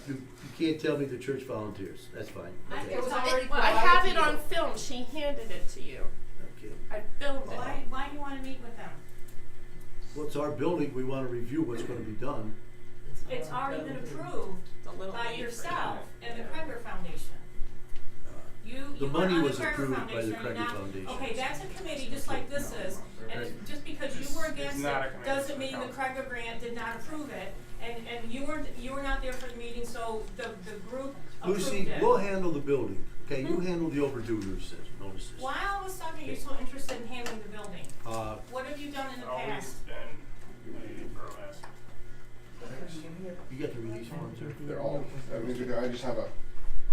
you can't tell me the church volunteers, that's fine. Okay. It was already I have it provided to on you. film. She handed it to you. Okay. I filmed it. Why do you wanna meet with them? Well, it's our building, we wanna review what's gonna be done. It's already been approved It's a little by late yourself right and the Kreger Foundation. You The were money on the was Kreger approved by Foundation, the you're Kreger not- Foundation. Okay, that's a committee just like this is, and just because you were against not a it, committee, doesn't it's mean the a Kreger grant did not approve it. And you were not there for the meeting, so the group approved Lucy, it. we'll handle the building, okay, you handle the overdue notices. Why all of a sudden are you so interested in handling the building? Uh, What have you done in the Always past? been a borough asset. You got the release forms there? They're all, I just have a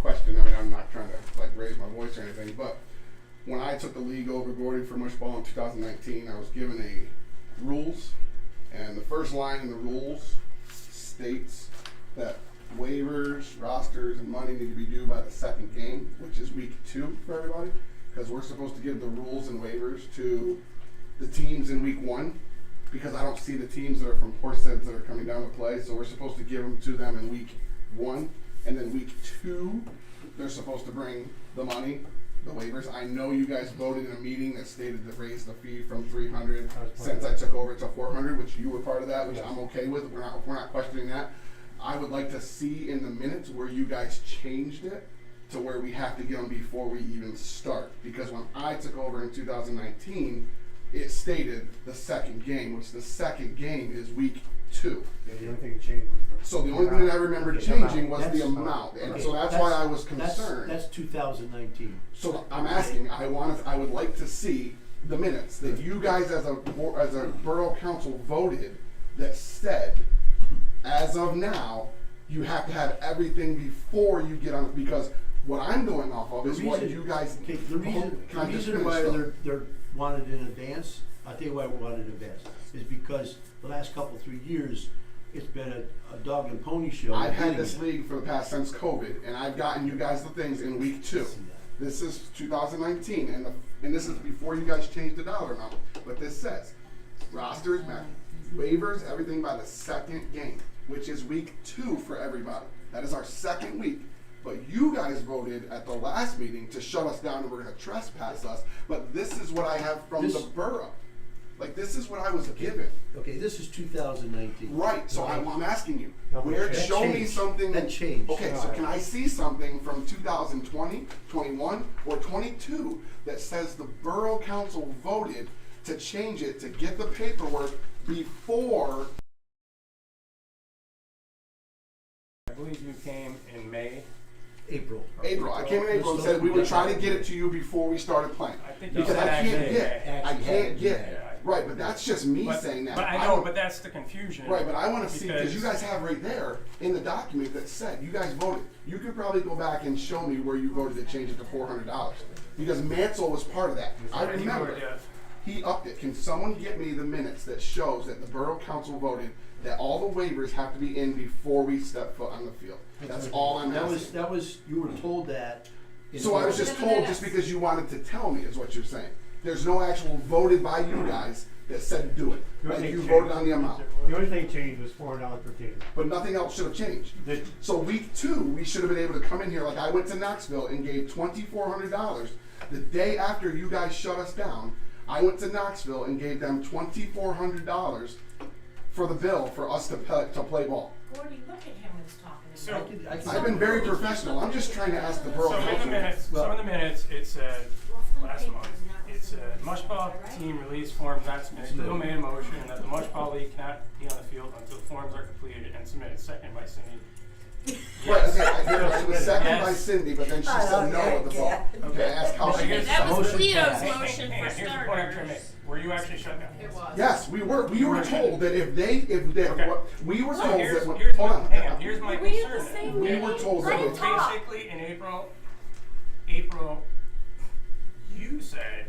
question. I mean, I'm not trying to like raise my voice or anything, but when I took the league over Gordy for Mushball in 2019, I was given a rules, and the first line in the rules states that waivers, rosters, and money need to be due by the second game, which is week 2 for everybody, because we're supposed to give the rules and waivers to the teams in week 1. Because I don't see the teams that are from Horseheads that are coming down to play, so we're supposed to give them to them in week 1, and then week 2, they're supposed to bring the money, the waivers. I know you guys voted in a meeting that stated to raise the fee from $300 since I took over to $400, which you were part of that, which I'm okay with. We're not questioning that. I would like to see in the minutes where you guys changed it to where we have to get them before we even start. Because when I took over in 2019. It stated the second game, which the second game is week 2. Yeah, the only thing that changed was So the only thing that I remember changing was the That's- amount, and okay, so that's why I was concerned. That's 2019. So I'm asking, I would like to see the minutes that you guys as a borough council voted that said, as of now, you have to have everything before you get on, because what I'm going off of is what you guys. Okay, the reason why they're wanted in advance, I'll tell you why we wanted in advance, is because the last couple, 3 years, it's been a dog and pony show. I've had this league for the past since COVID, and I've gotten you guys the things in week 2. This is 2019, and this is before you guys changed the dollar amount. But this says rosters, waivers, everything by the second game, which is week 2 for everybody. That is our second week. But you guys voted at the last meeting to shut us down and we're going to trespass us. But this is what I have from the borough. Like, this is what I was given. Okay, this is 2019. Right, so I'm asking you, That show me changed. something. That changed. Okay, so can I see something from 2020, 21, or 22 that says the borough council voted to change it to get the paperwork before? I believe you came in May. April. I came in April and said we would try to get it to you before we started playing. I think Because I can't get, right, but that's just me saying that. But I know, but that's the confusion. Right, but I want to see, because you guys have right there in the document that said, you guys voted. You could probably go back and show me where you voted to change it to $400. Because Mansell was part of that. I remember. He upped it. Can someone get me the minutes that shows that the borough council voted that all the waivers have to be in before we step foot on the field? That's all I'm asking. That was, you were told that. So I was just told just because you wanted to tell me is what you're saying. There's no actual voted by you guys that said do it. Like you voted on the amount. The only thing changed was $400 per team. But nothing else should have changed. So week 2, we should have been able to come in here, like I went to Knoxville and gave $2,400. The day after you guys shut us down, I went to Knoxville and gave them $2,400 for the bill for us to play ball. Gordy, look at him when he's talking. So I've been very professional. I'm just trying to ask the borough council. Some of the minutes, it said last month. It said Mushball team release forms not submitted. Bill made a motion that the Mushball League cannot be on the field until forms are completed and submitted. Second by Cindy. Right, okay, it was second by Cindy, but then she said no at the vote. Okay, ask how she gets That was Cleo's Hang motion on, for here's the point I'm trying to make. starters. Were you actually shut down? It was. Yes, we were told that if we were So told here's that, hold on. hang on, here's my Were we at the concern. same We meeting? were told Let that him talk. Basically, in April, you said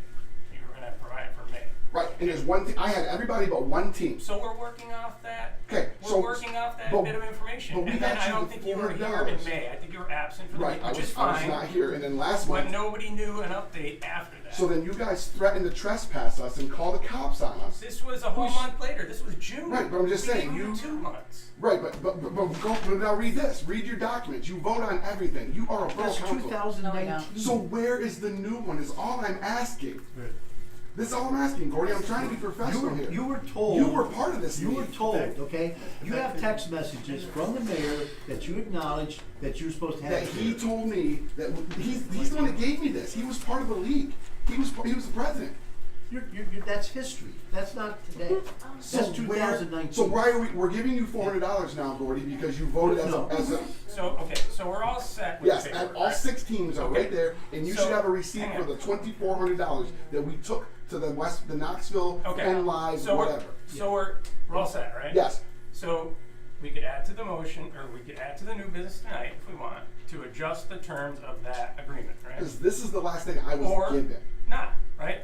you were going to provide for May. Right, and there's one team. I had everybody but one team. So we're working off that. Okay, We're working off that bit of information. but we And then got I you don't the think you were here $400. in May. I think you were absent for the Right, week, I which was, is I was fine. not here, and then last But month. nobody knew an update after that. So then you guys threatened to trespass us and call the cops on us. This was a whole month later. This was June. Right, but I'm just We saying, gave you- 2 months. Right, but now read this. Read your documents. You vote on everything. You are a borough That's council. 2019. So where is the new one? Is all I'm asking. This is all I'm asking, Gordy. I'm trying to be professional here. You were told. You were part of this. You were meeting. told, okay? You have text messages from the mayor that you acknowledged that you were supposed to have. That he told me that he's the one that gave me this. He was part of the league. He was the president. That's history. That's not today. That's 2019. So why are we're giving you $400 now, Gordy, because you voted as a So we're all set with yes, paper, and all right? 6 teams are right there, and you So, should have a receipt hang for on. the $2,400 that we took to the Knoxville and Live, so whatever. We're all set, right? Yes. So we could add to the motion, or we could add to the new business tonight if we want, to adjust the terms of that agreement, right? Because this is the last thing I was Or given. not, right?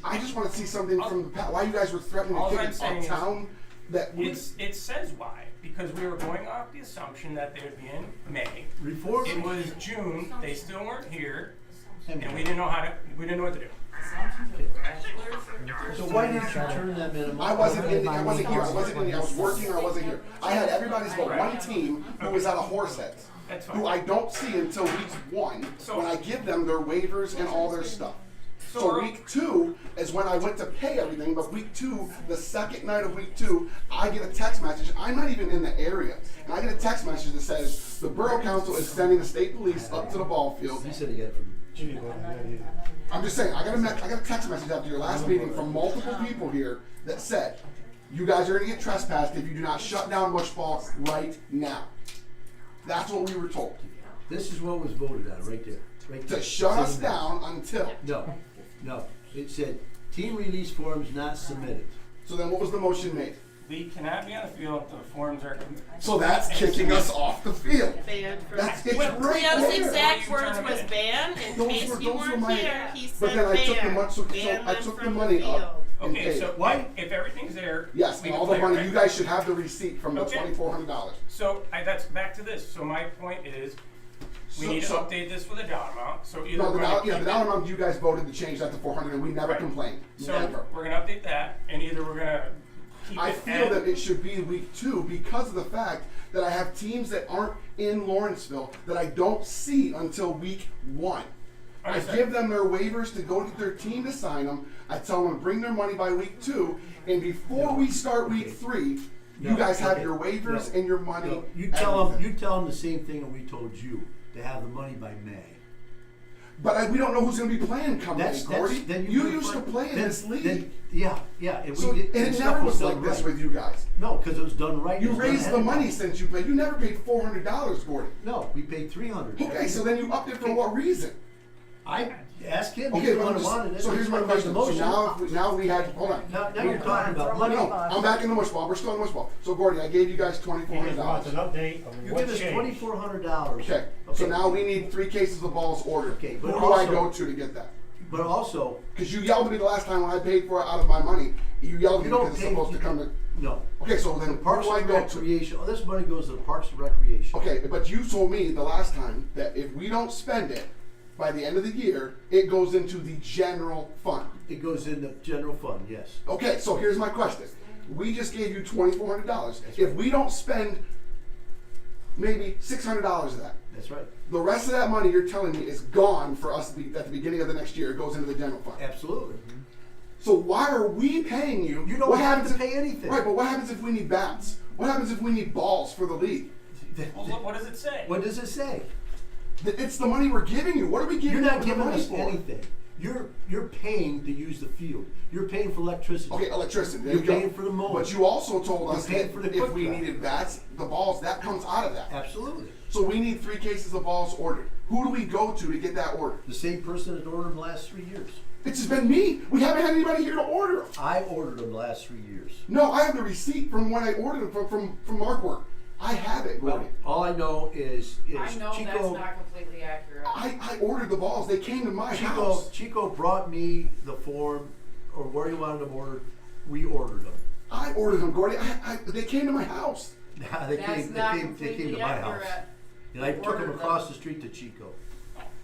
I just want to see something from the past. Why you guys were threatening to All kick I'm a saying is town that we. It says why. Because we were going off the assumption that they would be in May. Reform. It was June, they still weren't here, and we didn't know what to do. So why didn't you turn them in? I wasn't here. I was working or I wasn't here. I had everybody's but one team who was out of Horseheads, That's fine. who I don't see until week 1 when I give them their waivers and all their stuff. So week 2 is when I went to pay everything, but week 2, the second night of week 2, I get a text message. I'm not even in the area, and I get a text message that says the Borough Council is sending the state police up to the ball field. He said he got it from. I'm just saying, I got a text message after your last meeting from multiple people here that said, you guys are gonna get trespassed if you do not shut down Bushball right now. That's what we were told. This is what was voted on right there. Right there. To shut us down until. No. It said team release forms not submitted. So then what was the motion made? We cannot be on the field until the forms are. So that's kicking us off the field. Banned for. That's it's Well, right Cleo's there. exact words was banned. In Those case were- you those were weren't my- here, he said But then I took the banned. money, so Banned I them took the from money field. up and Okay, paid. so Why? if everything's there, Yes, we and can all the play, money. right? You guys should have the receipt from the Okay. $2,400. So that's back to this. So my point is, we need to update this with a dollar amount. So either No, we're gonna the keep dollar it- amount you guys voted to change that to 400, and we never Right. complained. So Never. we're gonna update that, and either we're gonna keep I it feel at- that it should be week 2 because of the fact that I have teams that aren't in Lawrenceville that I don't see until week 1. I Understand. give them their waivers to go to their team to sign them. I tell them to bring their money by week 2, and before we start week 3, you guys have your waivers and your money. No. You tell everything. them the same thing that we told you, to have the money by May. But we don't know who's going to be playing come May, Gordy. then You could used to play in this league. Yeah. And So, we did, and it stuff never was done like this right. with you guys. No, because it was done right. You It was done raised ahead the of money time. since you played. You never paid $400, Gordy. No, we paid $300. Okay, so then you upped it for what reason? I asked him. Okay, He's the but one I'm who wanted it. so here's my He made question. the So motion. now we had, hold on. Now you're talking about money. No, I'm back in the mush ball. We're still in the mush ball. So Gordy, I gave you guys He just wants an $2,400. update of You what give us changed. $2,400. Okay, so now we need 3 cases of balls ordered. Okay, Who but do I also- go to get that? But also, Because you yelled at me the last time when I paid for it out of my money. You yelled at you me don't because it's pay. supposed to come to. No. Okay, so then The who Parks do I and go to? Recreation. Oh, this money goes to the Parks and Recreation. Okay, but you told me the last time that if we don't spend it by the end of the year, it goes into the general fund. It goes in the general fund. Yes. Okay, so here's my question. We just gave you $2,400. If we don't spend maybe $600 of that, That's right. the rest of that money you're telling me is gone for us at the beginning of the next year. It goes into the general fund. Absolutely. So why are we paying you? You don't what have happens to pay anything. Right, but what happens if we need bats? What happens if we need balls for the league? Well, what does it say? What does it say? It's the money we're giving you. What are we giving You're you not the giving money us for? anything. You're paying to use the field. You're paying for electricity. Okay, electricity. There You're you go. paying for the mowing. But you also told You're us paying that for the if quick we draw. needed bats, the balls, that comes out of that. Absolutely. So we need 3 cases of balls ordered. Who do we go to get that ordered? The same person that ordered them the last 3 years. It's just been me. We haven't had anybody here to order them. I ordered them the last 3 years. No, I have the receipt from when I ordered them from Mark Work. I have it, Gordy. All I know is I know Chico. that's not completely accurate. I ordered the balls. They came to my house. Chico brought me the form or where you wanted them ordered, we ordered them. I ordered them, Gordy. They came to my house. They came to my house. And I took them across the street to Chico.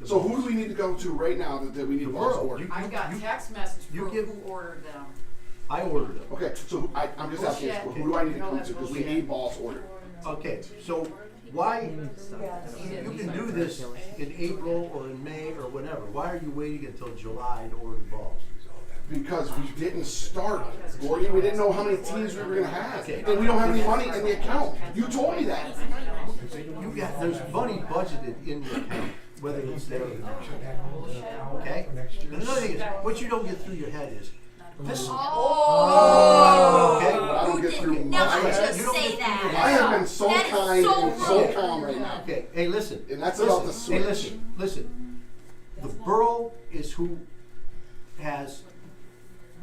So who do we need to go to right now that we need The balls borough. ordered? I got text message you for give- who ordered them. I ordered them. Okay, so I'm just asking, Bullshit. who do I need to No, come that's to? Because we bullshit. need balls ordered. Okay, so why, you can do this in April or in May or whatever. Why are you waiting until July to order balls? Because we didn't start, Gordy. We didn't know how many teams we were gonna have. Okay. And we don't have any money in the account. You told me that. There's money budgeted in the account, whether it's there or not. Okay? And another thing is, what you don't get through your head is, this. Oh, Okay? I don't you get did through never my head. just You don't say get through your that. head. I have been so That is kind so and so rude. calm right now. Okay, hey, listen. And that's about the Hey, switch. listen. The borough is who has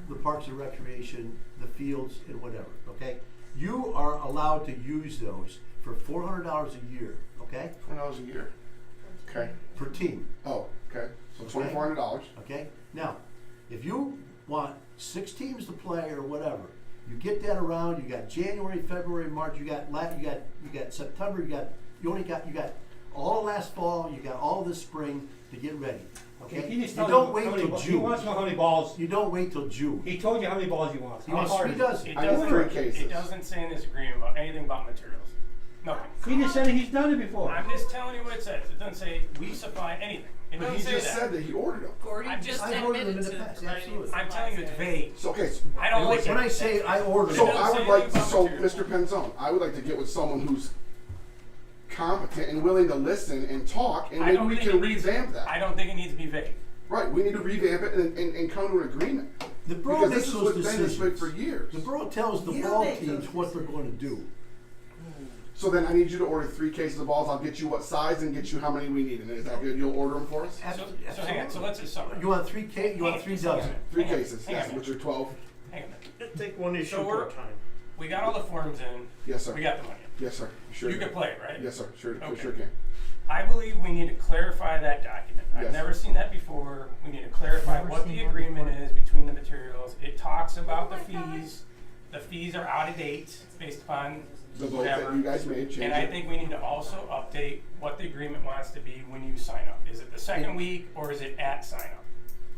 the parks and recreation, the fields, and whatever, okay? You are allowed to use those for $400 a year, okay? $4 a year. Okay. Per team, Oh, okay. So $2,400. okay? Now, if you want 6 teams to play or whatever, you get that around, you got January, February, March, you got September, you got all last fall, you got all this spring to get ready, okay? He just You told don't you wait how many till balls- June. He wants to know how many balls. You don't wait till June. He told you how many balls he wants. He How wants hard 3 is it? dozen. It I need 3 doesn't, cases. it doesn't say in this agreement about anything about materials. Nothing. He just said he's done it before. I'm just telling you what it says. It doesn't say we supply anything. It But doesn't he say just that. said that he ordered them. Gordy I'm just just- I've ordered them in admitted the to past, providing absolutely. I'm telling you it's vague. So, okay. I don't like it. When I say I ordered So them, I would say like, anything so about Mr. Penzone, I would like to get with someone who's competent and willing to listen and talk, and I maybe don't we think can it needs- revamp that. I don't think it needs to be vague. Right, we need to revamp it and come to an agreement. the borough Because makes this is those what's been this way decisions. for years. The borough tells the You don't ball make teams those what they're going to do. So then I need you to order 3 cases of balls. I'll get you what size and get you how many we need. And is that good? You'll order them for us? So hang on. So let's just summarize. You want 3 dozen? 3 Hang on. cases, Hang on a yes, minute. which are 12. Hang on a minute. Just take one issue So at we're- a time. We got all the forms in. Yes, sir. We got the money. Yes, sir. Sure. You can. can play it, right? Yes, sir. Sure, Okay. sure can. I believe we need to clarify that document. I've Yes. never seen that before. We need to clarify what the agreement is between the materials. It talks about the fees. The fees are out of date based upon The vote whatever. that you guys made, change And I it. think we need to also update what the agreement wants to be when you sign up. Is it the second week or is it at sign up?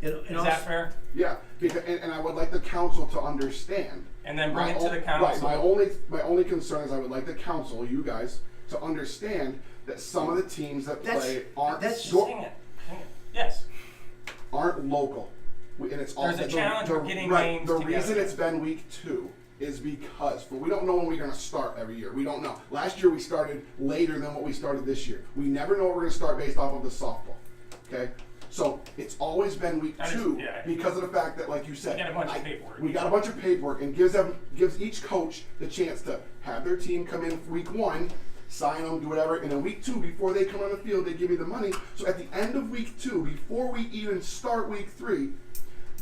Is that fair? Yeah, because, and I would like the council to understand. And then bring My it to own- the council. Right, my only concern is I would like the council, you guys, to understand that some of the teams that play aren't Hang so- it. Yes. aren't local. And it's all There's a challenge with getting right, names the together. reason it's been week 2 is because we don't know when we're going to start every year. We don't know. Last year we started later than what we started this year. We never know what we're going to start based off of the softball. Okay, so it's always been week I just- 2 yeah. because of the fact that, like you said, We got a bunch of paperwork. we got a bunch of paperwork, and gives each coach the chance to have their team come in week 1. Sign them, do whatever, and then week 2, before they come on the field, they give me the money. So at the end of week 2, before we even start week 3,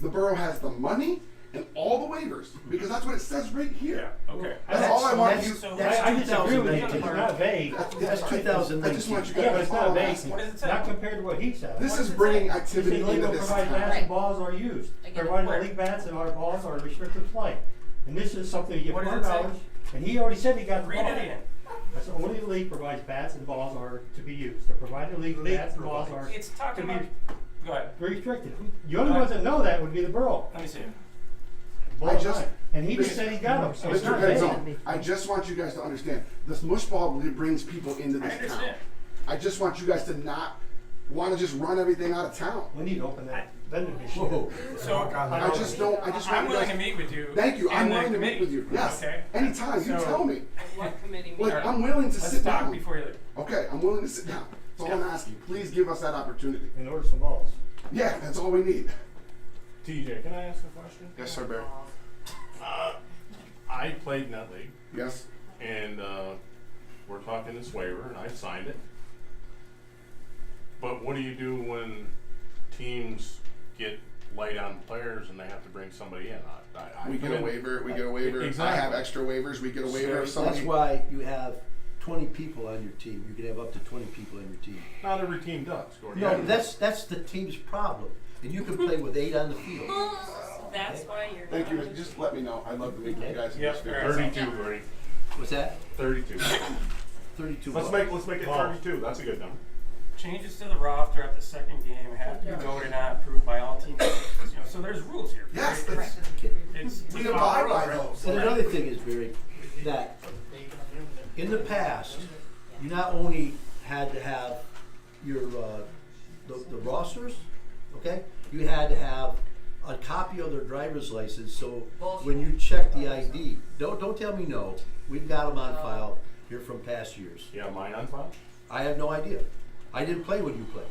the borough has the money and all the waivers, because that's what it says right here. Yeah, okay. That's all I want you. I disagree with you. It's 2019. not vague. That's 2019. I just want you guys Yeah, but to it's not follow vague. that. What does it say? Not compared to what he said. This What is does it bringing say? activity It's into illegal to this provide bats town. and balls are used. I get it. Providing Where? league bats and our balls are restricted play. And this is something you get What does it say? $400, and he already said he got the Read ball. it again. That's the only league provides bats and balls are to be used. The provided league bats and balls are It's talking to about. be Go ahead. restricted. The only ones that know that would be the borough. Let me see it. Borough just- line. And he just said he got them, so it's Mr. not vague. Penzone, I just want you guys to understand, this mush ball really brings people into I this town. understand. I just want you guys to not want to just run everything out of town. We need to open that vending machine. Whoa. So I just don't, I just I'm want you willing guys. to meet with you. Thank you, in I'm the willing to meet committee. with you, yes, Okay. anytime, you So- tell me. What committee meeting? Like, I'm willing to Let's sit talk down. before you leave. Okay, I'm willing to sit down. That's all I'm asking. Please give us that opportunity. And order some balls. Yeah, that's all we need. TJ, can I ask a question? Yes, sir, Barry. I played in that league, Yes. and we're talking this waiver, and I signed it. But what do you do when teams get light on players and they have to bring somebody in? We get a waiver, we get a waiver. Exactly. I have extra waivers, we get a waiver if somebody. That's why you have 20 people on your team. You can have up to 20 people on your team. Not every team does, Gordon. No, that's the team's problem. And you can play with 8 on the field. That's why you're. Thank you, just let me know, I'd love to meet you guys. and Yep, just figure all it right. out. 32, Gordy. What's that? 32. 32 Let's balls. make it Balls. 32. That's a good number. Changes to the roster at the second game have to be voted on, approved by all team members. You know, so there's rules here. Yes, right? that's, It's we abide by right? those. And another thing is, Barry, that in the past, you not only had to have your, the rosters, okay? You had to have a copy of their driver's license, so when you check the ID, don't tell me no, we've got them on file here from past years. You have mine on file? I have no idea. I didn't play when you played.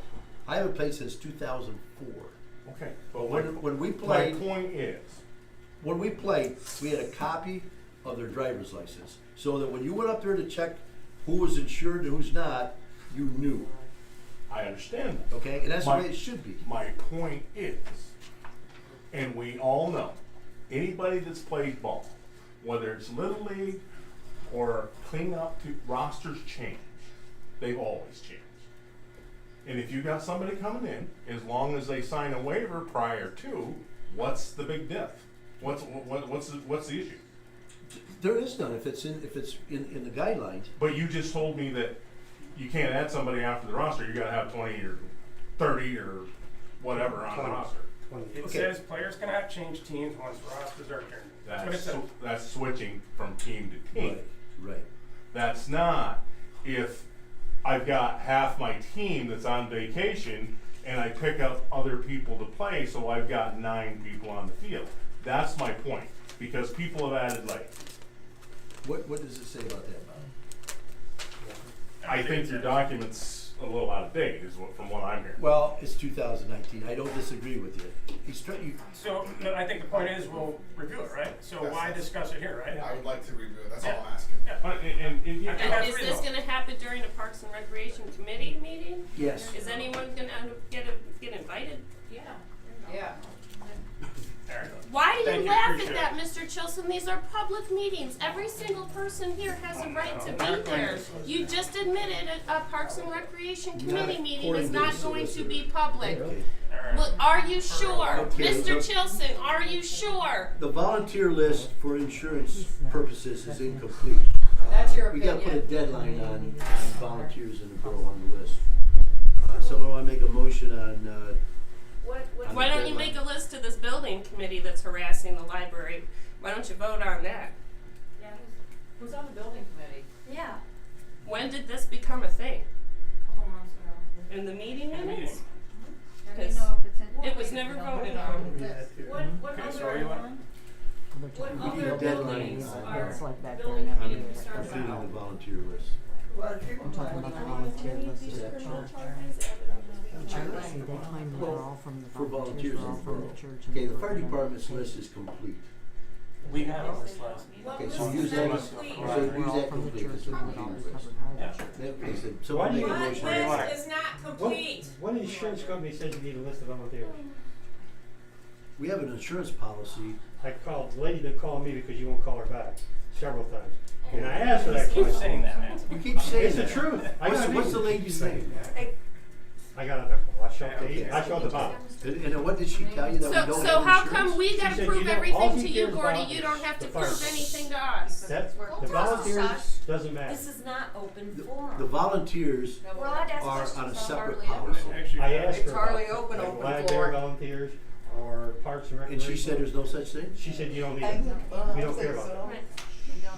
I haven't played since 2004. Okay. But When we played, my point is, when we played, we had a copy of their driver's license, so that when you went up there to check who was insured and who's not, you knew. I understand that. Okay, and that's My- the way it should be. My point is, and we all know, anybody that's played ball, whether it's Little League or clean up to rosters change, they've always changed. And if you got somebody coming in, as long as they sign a waiver prior to, what's the big diff? What's the issue? There is none if it's in the guidelines. But you just told me that you can't add somebody after the roster. You got to have 20 or 30 or whatever on the 20. roster. It Okay. says players cannot change teams once rosters are turned. That's what it says. That's switching from team to team. Right. That's not if I've got half my team that's on vacation and I pick up other people to play, so I've got 9 people on the field. That's my point, because people have added late. What does it say about that, Bob? I think your document's a little out of date, from what I'm hearing. Well, it's 2019. I don't disagree with you. So, no, I think the point is we'll review it, right? So Yes, why yes. discuss it here, right? I would like to review it, that's all Yeah. I'm asking. Yeah. And I think that's Is this reasonable. gonna happen during a Parks and Recreation Committee meeting? Yes. Is anyone gonna get invited? Yeah. Yeah. All right. Why do Thank you you, laugh appreciate at that, Mr. Chilson? These are public meetings. Every single person here has a right to be there. You just admitted a Parks and Recreation Committee meeting is not going to be public. Okay. Well, are you sure? Okay, Mr. look. Chilson, are you sure? The volunteer list for insurance purposes is incomplete. That's your We gotta put a opinion. deadline on volunteers in the borough on the list. Someone wanna make a motion on, Why don't you make a list to this building committee that's harassing the library? Why don't you vote on that? Yeah, Who's on the building committee? Yeah. When did this become a thing? a couple months ago. In the meeting In the minutes? meeting. How do you 'Cause know if it's in? it was never voted on. What Okay, so other, you want- what We need a other deadline buildings on are It's like back building there in committee Everett. concerns completing the about? volunteer list. I'm talking about the volunteer list to the church. See, they claim that they're all from the For volunteers, volunteers they're all in the from borough. the church. Okay, the fire department's list is complete. We have this last. Okay, so What use list that, is so complete? use We're all that from the complete church as and a we're all volunteer covered list. by Yeah. that. Okay, so Why someone do make a you- What motion. list is not complete? What insurance company says you need a list of volunteers? We have an insurance policy. I called, the lady that called me because you won't call her back several times. And I asked her that Keep question. saying that, man. You keep saying It's the that. truth. I got What's it. the lady's name? I got it. I showed Okay. I showed the bottom. And what did she tell you that we don't have insurance? So how come we She gotta said prove you don't- all everything she to you, cares Gordy? about You is don't have to the prove fire. anything to us. That's, Don't the tell us, volunteers Josh. doesn't matter. This is not open The forum. volunteers We're allowed to ask are questions, on a so separate hardly policy. Actually, I asked her It's hardly about open, like open Black floor. Bear volunteers or Parks and And Recreation. she said there's no such thing? She said you don't need it. We don't care about it.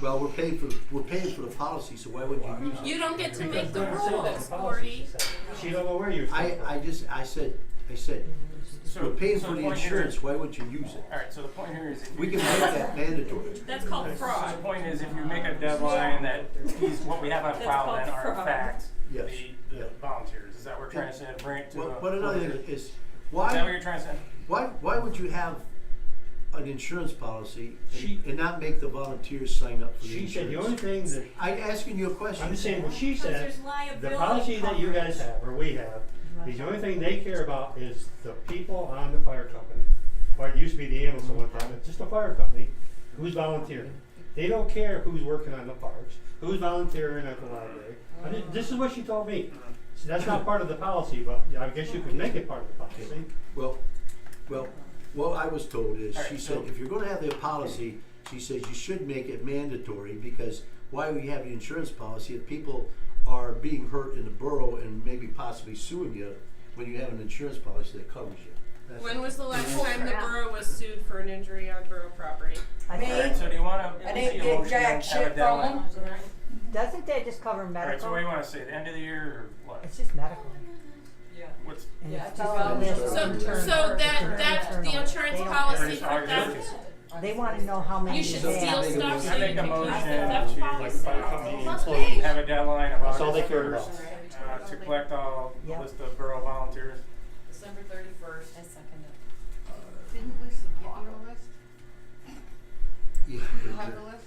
Well, we're paying for the policy, so why wouldn't you use it? You don't get to make the Because it doesn't say that in rules, the policy, Gordy. she said. She don't know where you're from. I said, So- we're paying so for the point here insurance, is- why wouldn't you use it? All right, so the point here is. if We you- can make that mandatory. That's called So the fraud. point is, if you make a deadline that these, what we have on That's file called then are in fraud. fact Yes. the volunteers. Is that what we're trying to say? To bring it to But another thing is, Is that what why you're trying to say? why would you have an insurance policy She- and not make the volunteers sign up for the She insurance? said the only thing that, I'm asking you a question. I'm just saying what she Because said, there's the liability policy that you guys have, or we have, is the only thing they care about is the people on the fire company. Or it used to be the ambulance at one time, it's just a fire company, who's volunteering. They don't care who's working on the parks, who's volunteering at the library. This is what she told me. So that's not part of the policy, but I guess you can make it part of the policy. Well, What I was told is, All right, she so- said, if you're gonna have the policy, she says you should make it mandatory, because why would you have the insurance policy if people are being hurt in the borough and maybe possibly suing you when you have an insurance policy that covers you? That's When it. was the last time the borough was sued for an injury on borough property? Alright, so do you wanna I see didn't a get motion jack and have shit a from deadline? them. Doesn't that just cover medical? Alright, so what do you wanna say, the end of the year or what? It's just medical. What's, And Yeah, it's it's just all a list on of So, internal- so that the internal. insurance They don't- policy It's for August. theft, They wanna know how many you you should have. steal stuff so I you make a can use the motion theft to, policy. Must be. have a deadline of That's all they August care first, about. to collect all, the Yep. list of borough volunteers. December 31st. I second it. Didn't Lisa give you a list? Yeah, You but have the- the list?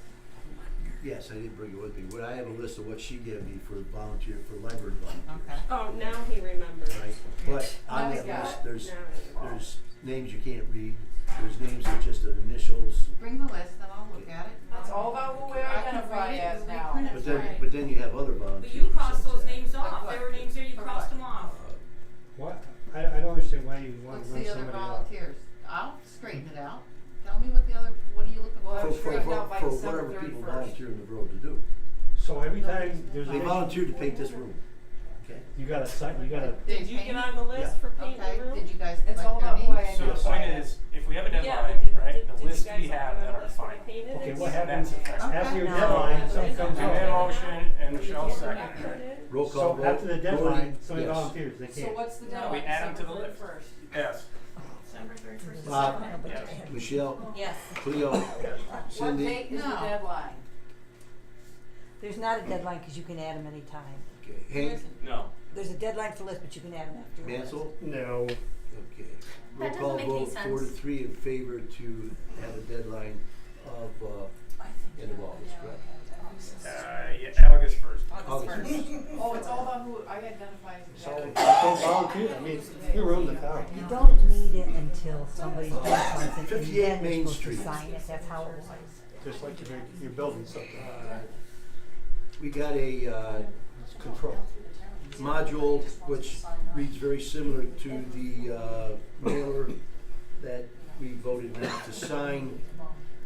yes, I didn't bring it with me, but I have a list of what she gave me for volunteer, for library volunteers. Okay. Oh, now he remembers. Right, but on Now that he's got list, it. there's, Now there's names you can't read, there's names that just are initials, Bring the list and I'll look at it. It's all about who we I can identify read it as and now. reprint it. but then you have other But volunteers. you crossed besides those that. names off, Like there were names there, you For crossed what? them off. What? I don't understand why you want What's to run the other somebody out. volunteers? I'll straighten it out. Tell me what the other, what are you looking Well, for? it's straightened out by For December whatever people 31st. volunteer in the borough to do. So every time there's They a, volunteer to paint this room, okay? you gotta sign, you gotta, Did you get on the list for painting Okay, the room? did you guys It's collect all their about who I names? So the identify point as. is, if we have a Yeah, deadline, but right, did the you list guys we get have on that the are list when I final. painted okay, it? what That's happens effective. after your No. deadline, something comes I made a up. motion and Michelle seconded it. Roll call So vote. after the deadline, somebody Yes. volunteers, they So can't. what's the We deadline? add them to the December list. 31st. Yes. December 31st. Bob, Yes. Michelle, Yes. Cleo, What Cindy. date is the No. deadline? There's not a deadline because you can add them anytime. Okay, Hank, No. There's a deadline for list, but you can add them after. Mansell, No. okay. Roll That call doesn't make any vote 4-3 in favor to have a deadline of, end of August, correct? Yeah, August first. August first. Oh, it's all about who I identify as. So don't volunteer, I mean, you ruined the town. You don't need it until somebody does something and 58 then Main you're supposed Street. to sign it. That's how it was. Just like you're building something. We got a, Control. module which reads very similar to the, mailer that we voted not to sign.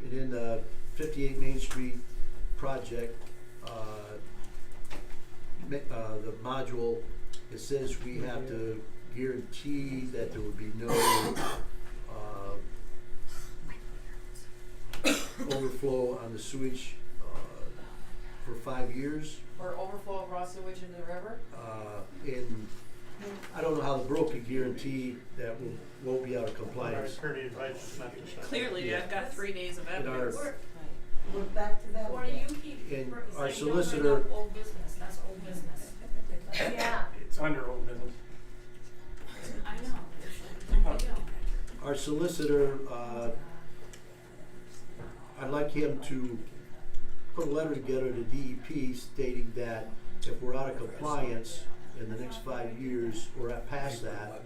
It in the 58 Main Street project, the module, it says we have to guarantee that there would be no, overflow on the sewage, for 5 years. Or overflow of raw sewage into the river? And I don't know how the borough could guarantee that we won't be out of compliance. Clearly, Yeah. I've got 3 days of And our, evidence. We're back to that. Or you keep, And saying our don't bring solicitor- up old business, that's old business. Yeah. It's under old business. I know. There you go. our solicitor, I'd like him to put a letter together to DEP stating that if we're out of compliance in the next 5 years or past that,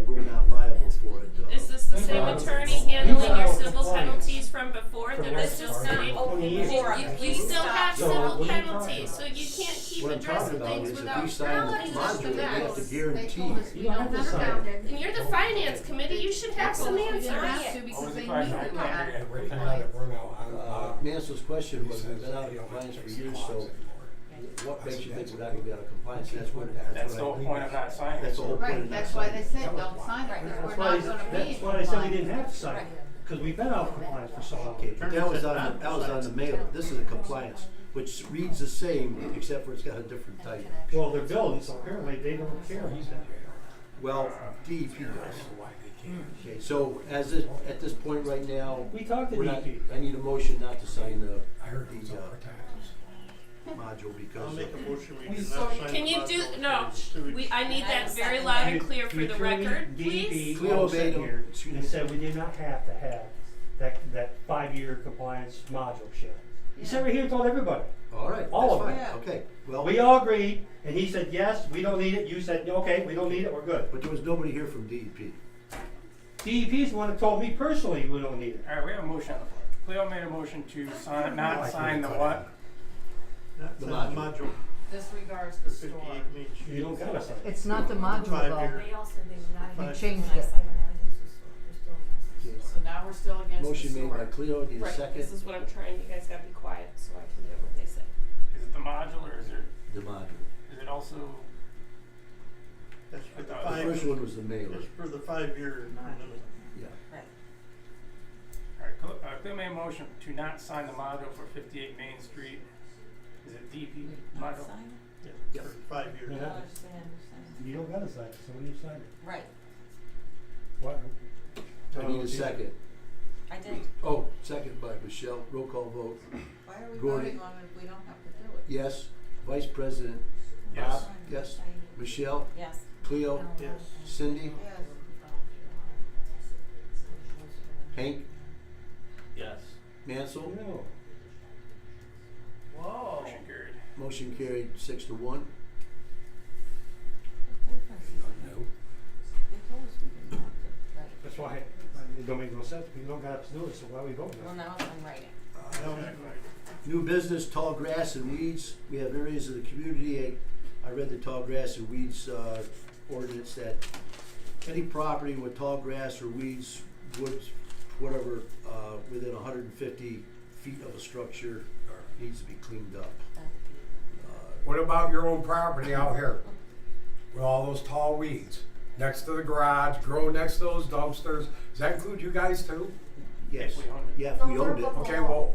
we're not liable for it. Is this the same attorney handling your civil penalties from before that was just not able? You still have So civil what are you penalties, so you can't keep What I'm talking addressing about things is if without we sign the penalties. module, we have to They guarantee. told us we don't have to. And you're the finance committee, you should have some We didn't have answers. to What because was the they question? I knew we can't had hear you. compliance. Mansell's question was, we've been out of compliance for years, so what makes you think we're not gonna be out of compliance? That's what That's the whole point of not signing. That's the whole point of Right, not that's why signing. they said don't sign it, because we're not gonna be in That's why they said we compliance. didn't have to sign it, because we've been out of compliance for so long. Okay, but that was on the mailer. This is a compliance, which reads the same, except for it's got a different type. Well, they're building, so apparently they don't care. Well, DEP does. Okay, so at this point right now, We talked to we're not, DEP. I need a motion not to sign the module because. I'll make a motion, we do So not sign can you the do, module no, until it's 2 weeks. I need that very loud and clear for the record, please. DEP Cleo all sat made a- here excuse and me. said we did not have to have that 5-year compliance module shit. He said right here and told everybody. All right, All that's of fine, it. okay, well, We all agreed, and he said, yes, we don't need it. You said, okay, we don't need it, we're good. but there was nobody here from DEP. DEP's the one that told me personally we don't need it. Alright, we have a motion on the floor. Cleo made a motion to sign, not sign the what? The The module. module, Disregards the store. 58 Main Street. You don't gotta sign it. It's not the module 5 though. years. They all said they were not. You changed When I it. cited everything, so they're still So now we're still against the Motion made by sewer. Cleo, need a Right, second? this is what I'm trying, you guys gotta be quiet so I can hear what they say. Is it the modular, or is it, The module. is it also, That's for the The The five, first one was the mailer. that's for the 5-year. Yeah. alright, Cleo made a motion to not sign the module for 58 Main Street. Is it DP Not module? sign it? Yeah, for 5 years. Yeah. Understand. You don't gotta sign it, somebody sign it. Right, What? I need a second. I did. Oh, second by Michelle, roll call vote. Why are we Gordy. voting on it if we don't have to do it? Yes. Vice President Yes. Bob? Yes. Michelle? Yes. Cleo? Yes. Cindy? Yes. Hank? Yes. Mansell? No. Whoa. Motion carried. Motion carried 6-1. What difference is it? No. They told us we didn't have to, right? That's why, it don't make no sense, we don't got to do it, so why are we voting Well, on it? now it's in writing. New business, tall grass and weeds. We have areas of the community, I read the tall grass and weeds ordinance that any property with tall grass or weeds, woods, whatever, within 150 feet of a structure needs to be cleaned up. What about your own property out here? With all those tall weeds, next to the garage, grow next to those dumpsters, does that include you guys too? Yes, If we owned it. yeah, if we owned it, Okay, well,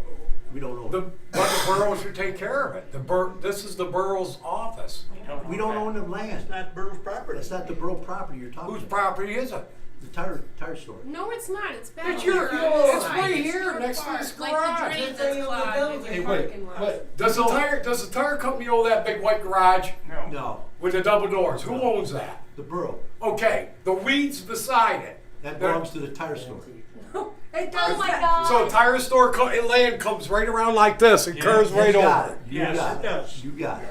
we don't own the, it. but the borough should take care of it. This is the borough's office. We don't own the land. It's not borough's property. That's not the borough property you're talking Whose about. property is it? The tire store. No, it's not, it's back It's here. your, on the it's side. right It's here, your next to part, this like garage. the drain It's that's in the clogged in building. your parking lot. But Does the tire company own that big white garage No. no, with the double doors? Who owns that? the borough. Okay, the weeds beside it. That belongs to the tire store. It does. Oh my God. So tire store land comes right around like this and curves right You got over. it. You Yes, got it does. You got it.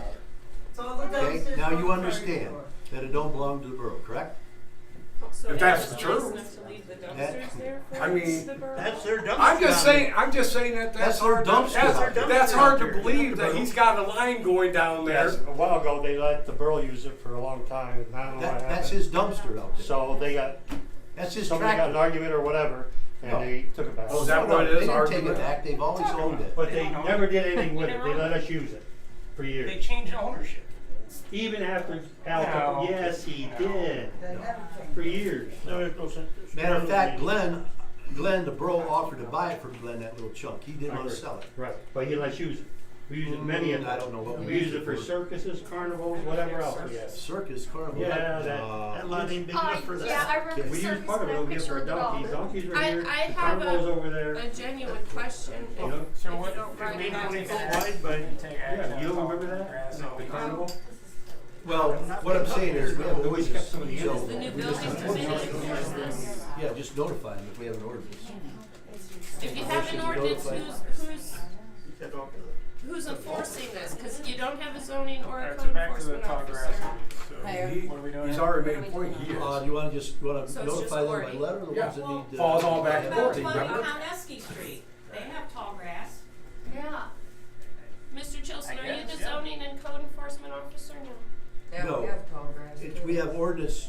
It's all the Okay, dumpsters now on you the understand floor. that it don't belong to the borough, correct? So If that's it's the nice truth. enough to leave the dumpsters there for I mean, the borough? That's their dumpster. I'm just saying that That's that's their hard. dumpster out there. That's hard to That's their believe dumpster. that he's got a line going down there. Yes, a while ago, they let the borough use it for a long time, and I don't know what happened. That's his dumpster out there. So they got, That's his somebody got an tractor. argument or whatever, and No. they took it back. Oh, is that No, what it they is, didn't take argument? it back, they've always owned it. But they never did anything with it, they let us use it for They years. changed ownership. Even after Al, No. yes, he did, They haven't changed. for years. No, there's no sense. Matter of fact, Glenn, the borough offered to buy it from Glenn, that little chunk. He didn't want to sell it. Right, but he lets use it. We use it many of I don't know what We use it for circuses, carnivals, whatever else we have. Circus, carnival. Yeah, that- That lot ain't big enough for that. Yeah, I remember We use circus part of it and I over here for pictured it all. donkeys. Donkeys are here, I the have carnival's over there. a genuine question. You know? So If what, you don't mind we me asking. 20 foot wide, but take action. Yeah, you don't on remember that? grass No, and the weeds. carnival? Well, what I'm saying is, we have an Always kept some of the ordinance, animals. The new so we building just- committee enforce this. Yeah, just notify them if we have an ordinance. If you have an ordinance, Said all- who's enforcing this? Cause you don't have a zoning or a Alright, code so back to the enforcement tall officer. grass. So Mayor. what are we doing? He's now? already made a point, he is. You wanna So it's just notify them by Gordy. letter, the Yeah. ones that need to. Falls all back to About Gordy, 20 remember? Coneski Street, they have tall grass. Yeah. Mr. Chilson, I are you guess, the yeah. zoning and code enforcement officer now? Yeah, No. we have tall grass. It's, too. we have ordinance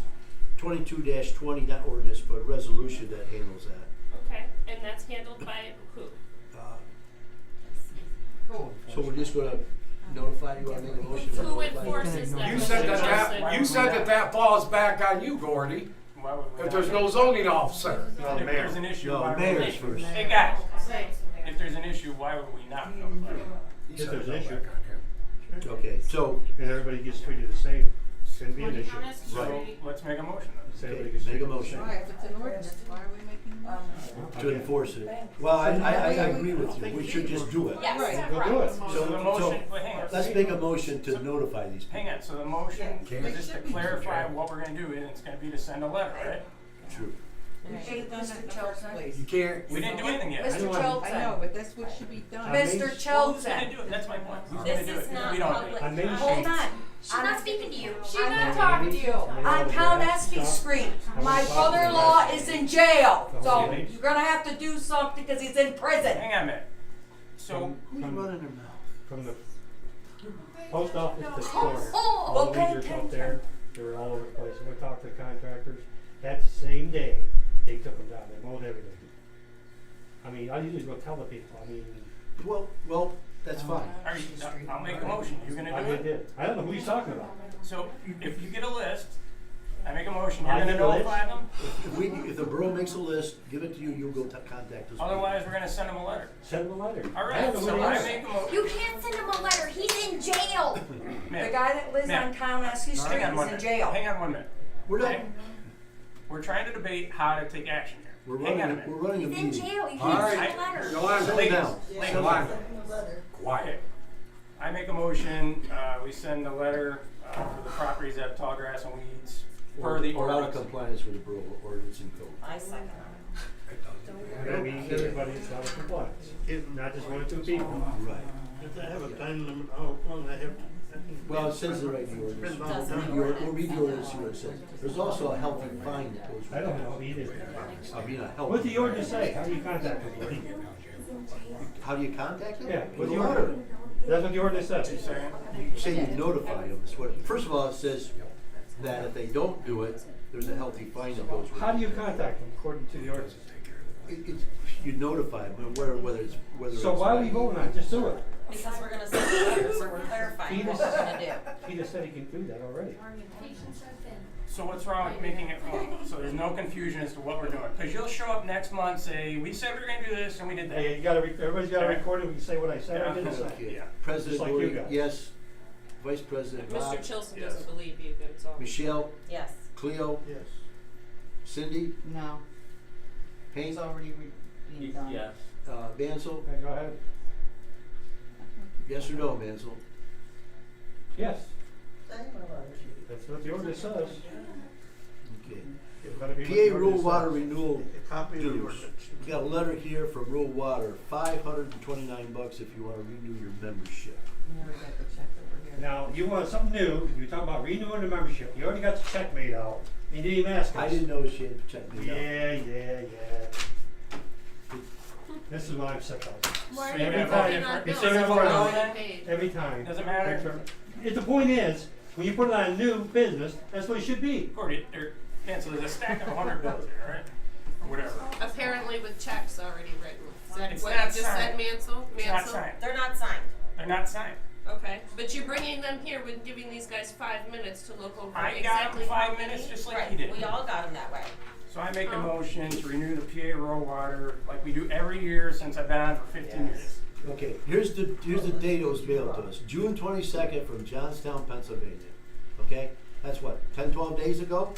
22-20, not ordinance, but resolution that handles that. Okay, and that's handled by who? So we're just gonna notify you, I make a motion. to Who notify you? enforces that? You Mr. said that, Chilson? you said that that falls back on you, Gordy, Why would we if not? there's no zoning officer. No, If mayor. there's an issue, No, why would mayor's we? first. Hey guys, Say, if there's an issue, why would we not notify them? If there's an issue, Okay, so, and everybody gets treated the same, it's gonna be an 20 issue. Coneski So Street. let's make a motion then. So everybody okay, gets make a treated the motion Why, if it's an ordinance, why are we making a motion? to enforce it. Well, I agree with you, we should just do it. Yes. Right. Go do it. So the motion, wait, hang on. Let's make a motion to notify these people. Hang on, so the motion, Okay. is just to clarify what we're gonna do, and it's gonna be to send a letter, right? True. We should have done it in the first place. You can't, We didn't do anything yet. I know, but that's what should be done. Mr. Who's gonna do it? That's my point. Who's gonna This do is it? not We don't do public. it. On Main Hold Street. on. She's not speaking to you. She's not talking to you. On Coneski Street. My brother-in-law is in jail, so you're gonna have to do something because he's in prison. Hang on a minute. So, Who's running their mouth? From the post office to the corner, Oh, all the okay, weeds are okay, up there, they were all over the place, and we talked to the contractors. That same day, they took them down, they mowed everything. I mean, all you do is go tell the people, I mean. Well, that's fine. Are you, I'll make a motion, you gonna I do it? did. I don't know who he's talking about. So, if you get a list, I make a motion, I you're gonna get a list? notify them? If the borough makes a list, give it to you, you'll go contact us. Otherwise, we're gonna send them a letter. Send them a letter. All I right, don't know so who I he is. make a motion. You can't send him a letter. He's in jail. The guy that lives on Townasky Street Hang on one is in minute. jail. Hang on 1 minute. We're not, Okay? We're trying to debate how to take action here. we're Hang on a running, minute. we're running a He's in meeting. jail. You All can't right. send a letter. Yolanda, Settle Ladies, down. ladies. Yolanda, quiet. I make a motion, we send a letter, for the properties that have tall grass and weeds, per the Or out of ordinance. compliance with the borough ordinance and code. I second I mean, everybody's out of compliance, not just one or two people. Right. If they have a time limit, how long they have to? Well, it says it right in the ordinance. We'll read the ordinance, see what it says. There's also a healthy fine that goes with I don't that. know either. I mean, a healthy. What's the ordinance say? How do you contact them? How do you contact them? Yeah, With what's a the letter. ordinance? That's what the ordinance says. You say you notify them. It's what, first of all, it says that if they don't do it, there's a healthy fine that goes with it. How do you contact them according to the ordinance? You notify them, whether it's. So why are we voting on it? Just do it. Because we're gonna send a letter, so we're clarifying what we're gonna do. Peter said he can do that already. So what's wrong with making it formal? So there's no confusion as to what we're doing? Cause you'll show up next month, say, we said we were gonna do this and we did that. Hey, you gotta, everybody's gotta record it, we can say what I said, I didn't say. Okay. Yeah. President Just like you Dory, guys. yes. Vice President Mr. Bob. Chilson Yes. doesn't believe you that it's all. Michelle, Yes. Cleo, Yes. Cindy, No, Hank, it's already being done. Yes. Mansell. Okay, go ahead. Yes or no, Mansell? Yes, that's what the ordinance says. Okay. It's gotta be what the PA rural ordinance water says. renewal A copy of the dues. ordinance. We got a letter here from rural water, $529 if you wanna renew your membership. We already got the check over here. Now, you want something new, you're talking about renewing the membership, you already got the check made out, you didn't even ask us. I didn't know she had checked me out. Yeah. This is what I'm sick of. Why So are you're you gonna vote voting in on for- bills? It's every if vote we're on not it. paid? Every time. Doesn't matter. The point is, when you put it on a new business, that's what it should be. Corey, so there's a stack of 100 bills here, right? Or whatever. Apparently with checks already written. Is that It's what not you just signed. said, Mansell? It's not Mansell? signed. They're not signed. They're not signed. Okay, but you're bringing them here with giving these guys 5 minutes to look over I got exactly how 5 many. minutes just like Right, you did. we all got them that way. So I make a motion to renew the PA rural water like we do every year since I've been on for 15 years. Okay, here's the date it was mailed to us, June 22nd from Johnstown, Pennsylvania. Okay, that's what, 10, 12 days ago?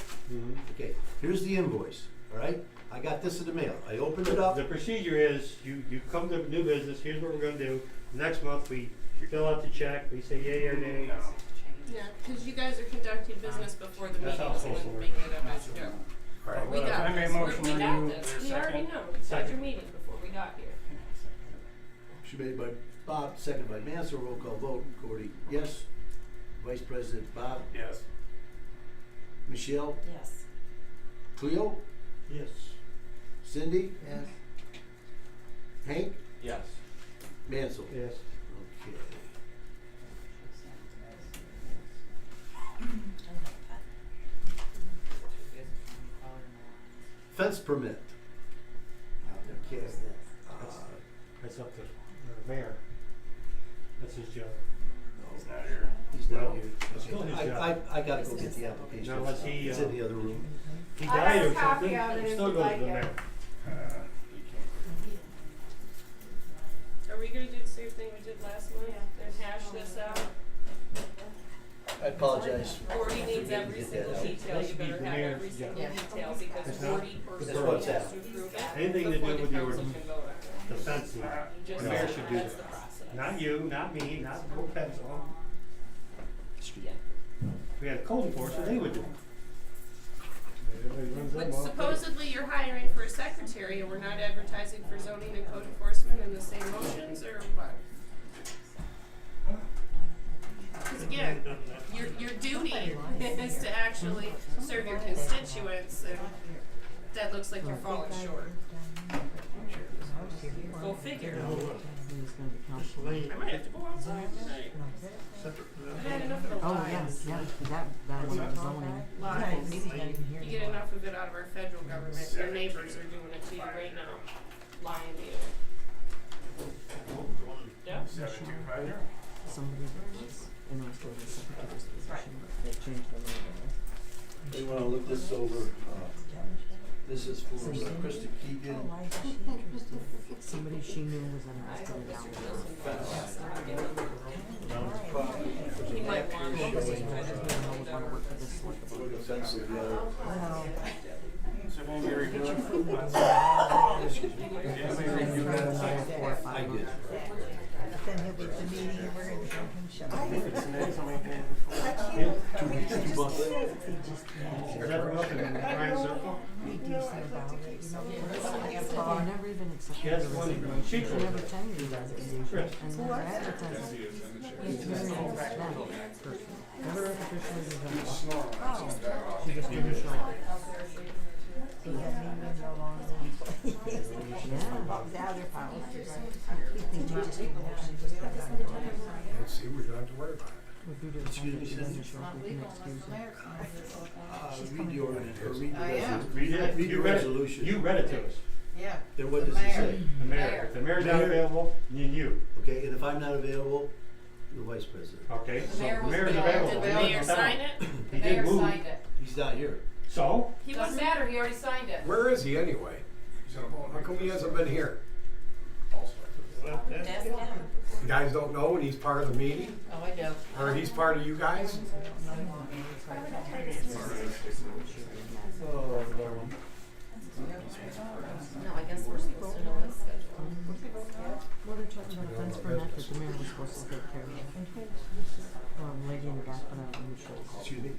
Okay, here's the invoice, all right? I got this in the mail. I opened it up. The procedure is, you come to new business, here's what we're gonna do. Next month, we fill out the check, we say yay or nay. Yeah, because you guys are conducting business before the That's meeting, how it's so supposed to we're work. making it up as you go. Right, We got I made this. a motion to We got renew. this. There's We a already second. know. We had Second. your meeting before we got here. She made by Bob, second by Mansell, roll call vote. Gordy, yes. Vice President Bob, Yes. Michelle, Yes. Cleo, Yes. Cindy, Yes. Hank, Yes. Mansell. Yes. Okay. Fence permit. Okay. That's up to the mayor. That's his job. He's not here. He's not Well, here. it's still his job. I gotta go get the application. Now, was he, It's in the other room. He died or something, it still goes to the mayor. Are we gonna do the same thing we did last month and hash this out? I apologize. Gordy needs every Get that single out. detail, you better have every single Yeah. detail, because It's not- Gordy That's personally what's has that. to approve it Anything to before do the with the council ordinance. can vote on it. The fencing. Just The mayor should do that's that. the process. Not you, not me, not no pencil. Yeah. If we had a code enforcement, they would do it. Everybody runs But them off. supposedly you're hiring for a secretary and we're not advertising for zoning and code enforcement in the same motions, or what? Because again, your duty is to actually serve your constituents, and that looks like you're falling short. Go figure. I might have to go outside tonight. I had enough of the lies. Oh, yes, yeah, that one was zoning. Lies. You get enough of of it out of our federal government. Your neighbors are doing it to you right now, lying to you. Yeah. 725. Somebody that was interested in second disposition, but they changed the name. They wanna look this over, this is for Krista Keegan. Oh, why is she interested? Somebody she knew was interested in alcohol. He might want She doesn't want to work for this select For board. the fence of the other. Well, So maybe review it. Excuse me. I did. But then he'll be at the meeting and we're gonna be having him shut up. Two months. Is that up in Ryan Circle? Be decent about it, you know, we're gonna have They talk. never even accepted She has the one resignation. She secret. never tendered the resignation Chris. and never advertised it. It's very accidental person. Never officially resigned. Oh, She just didn't show up. he had me in no longer. Yeah. What was out of their policy, right? He thinks you just didn't have to just got out of it. Let's see, we don't have to worry about it. If you do the fact Excuse that me, she Cindy? doesn't show up, we can excuse her. Read the ordinance, or read the I am. resolution. Read it. Read You the read it. resolution. You read it to us. Yeah. Then what The does it mayor. say? The mayor. If the mayor's not available, then you. Okay, and if I'm not available, the vice president. Okay, so mayor the was mayor's available. available. Did The mayor sign it? He did move. signed it. He's not here. So? He Doesn't wasn't. matter, he already signed it. Where is he anyway? He's gonna pull How come he hasn't been here? Ask him. You guys don't know and he's part of the meeting? Oh, I do. Or he's part of you guys? Oh, Lord. No, I guess we're supposed to know his schedule. Well, they're talking about a fence permit that the mayor was supposed to take care of. Lady in the back, Michelle. Excuse me?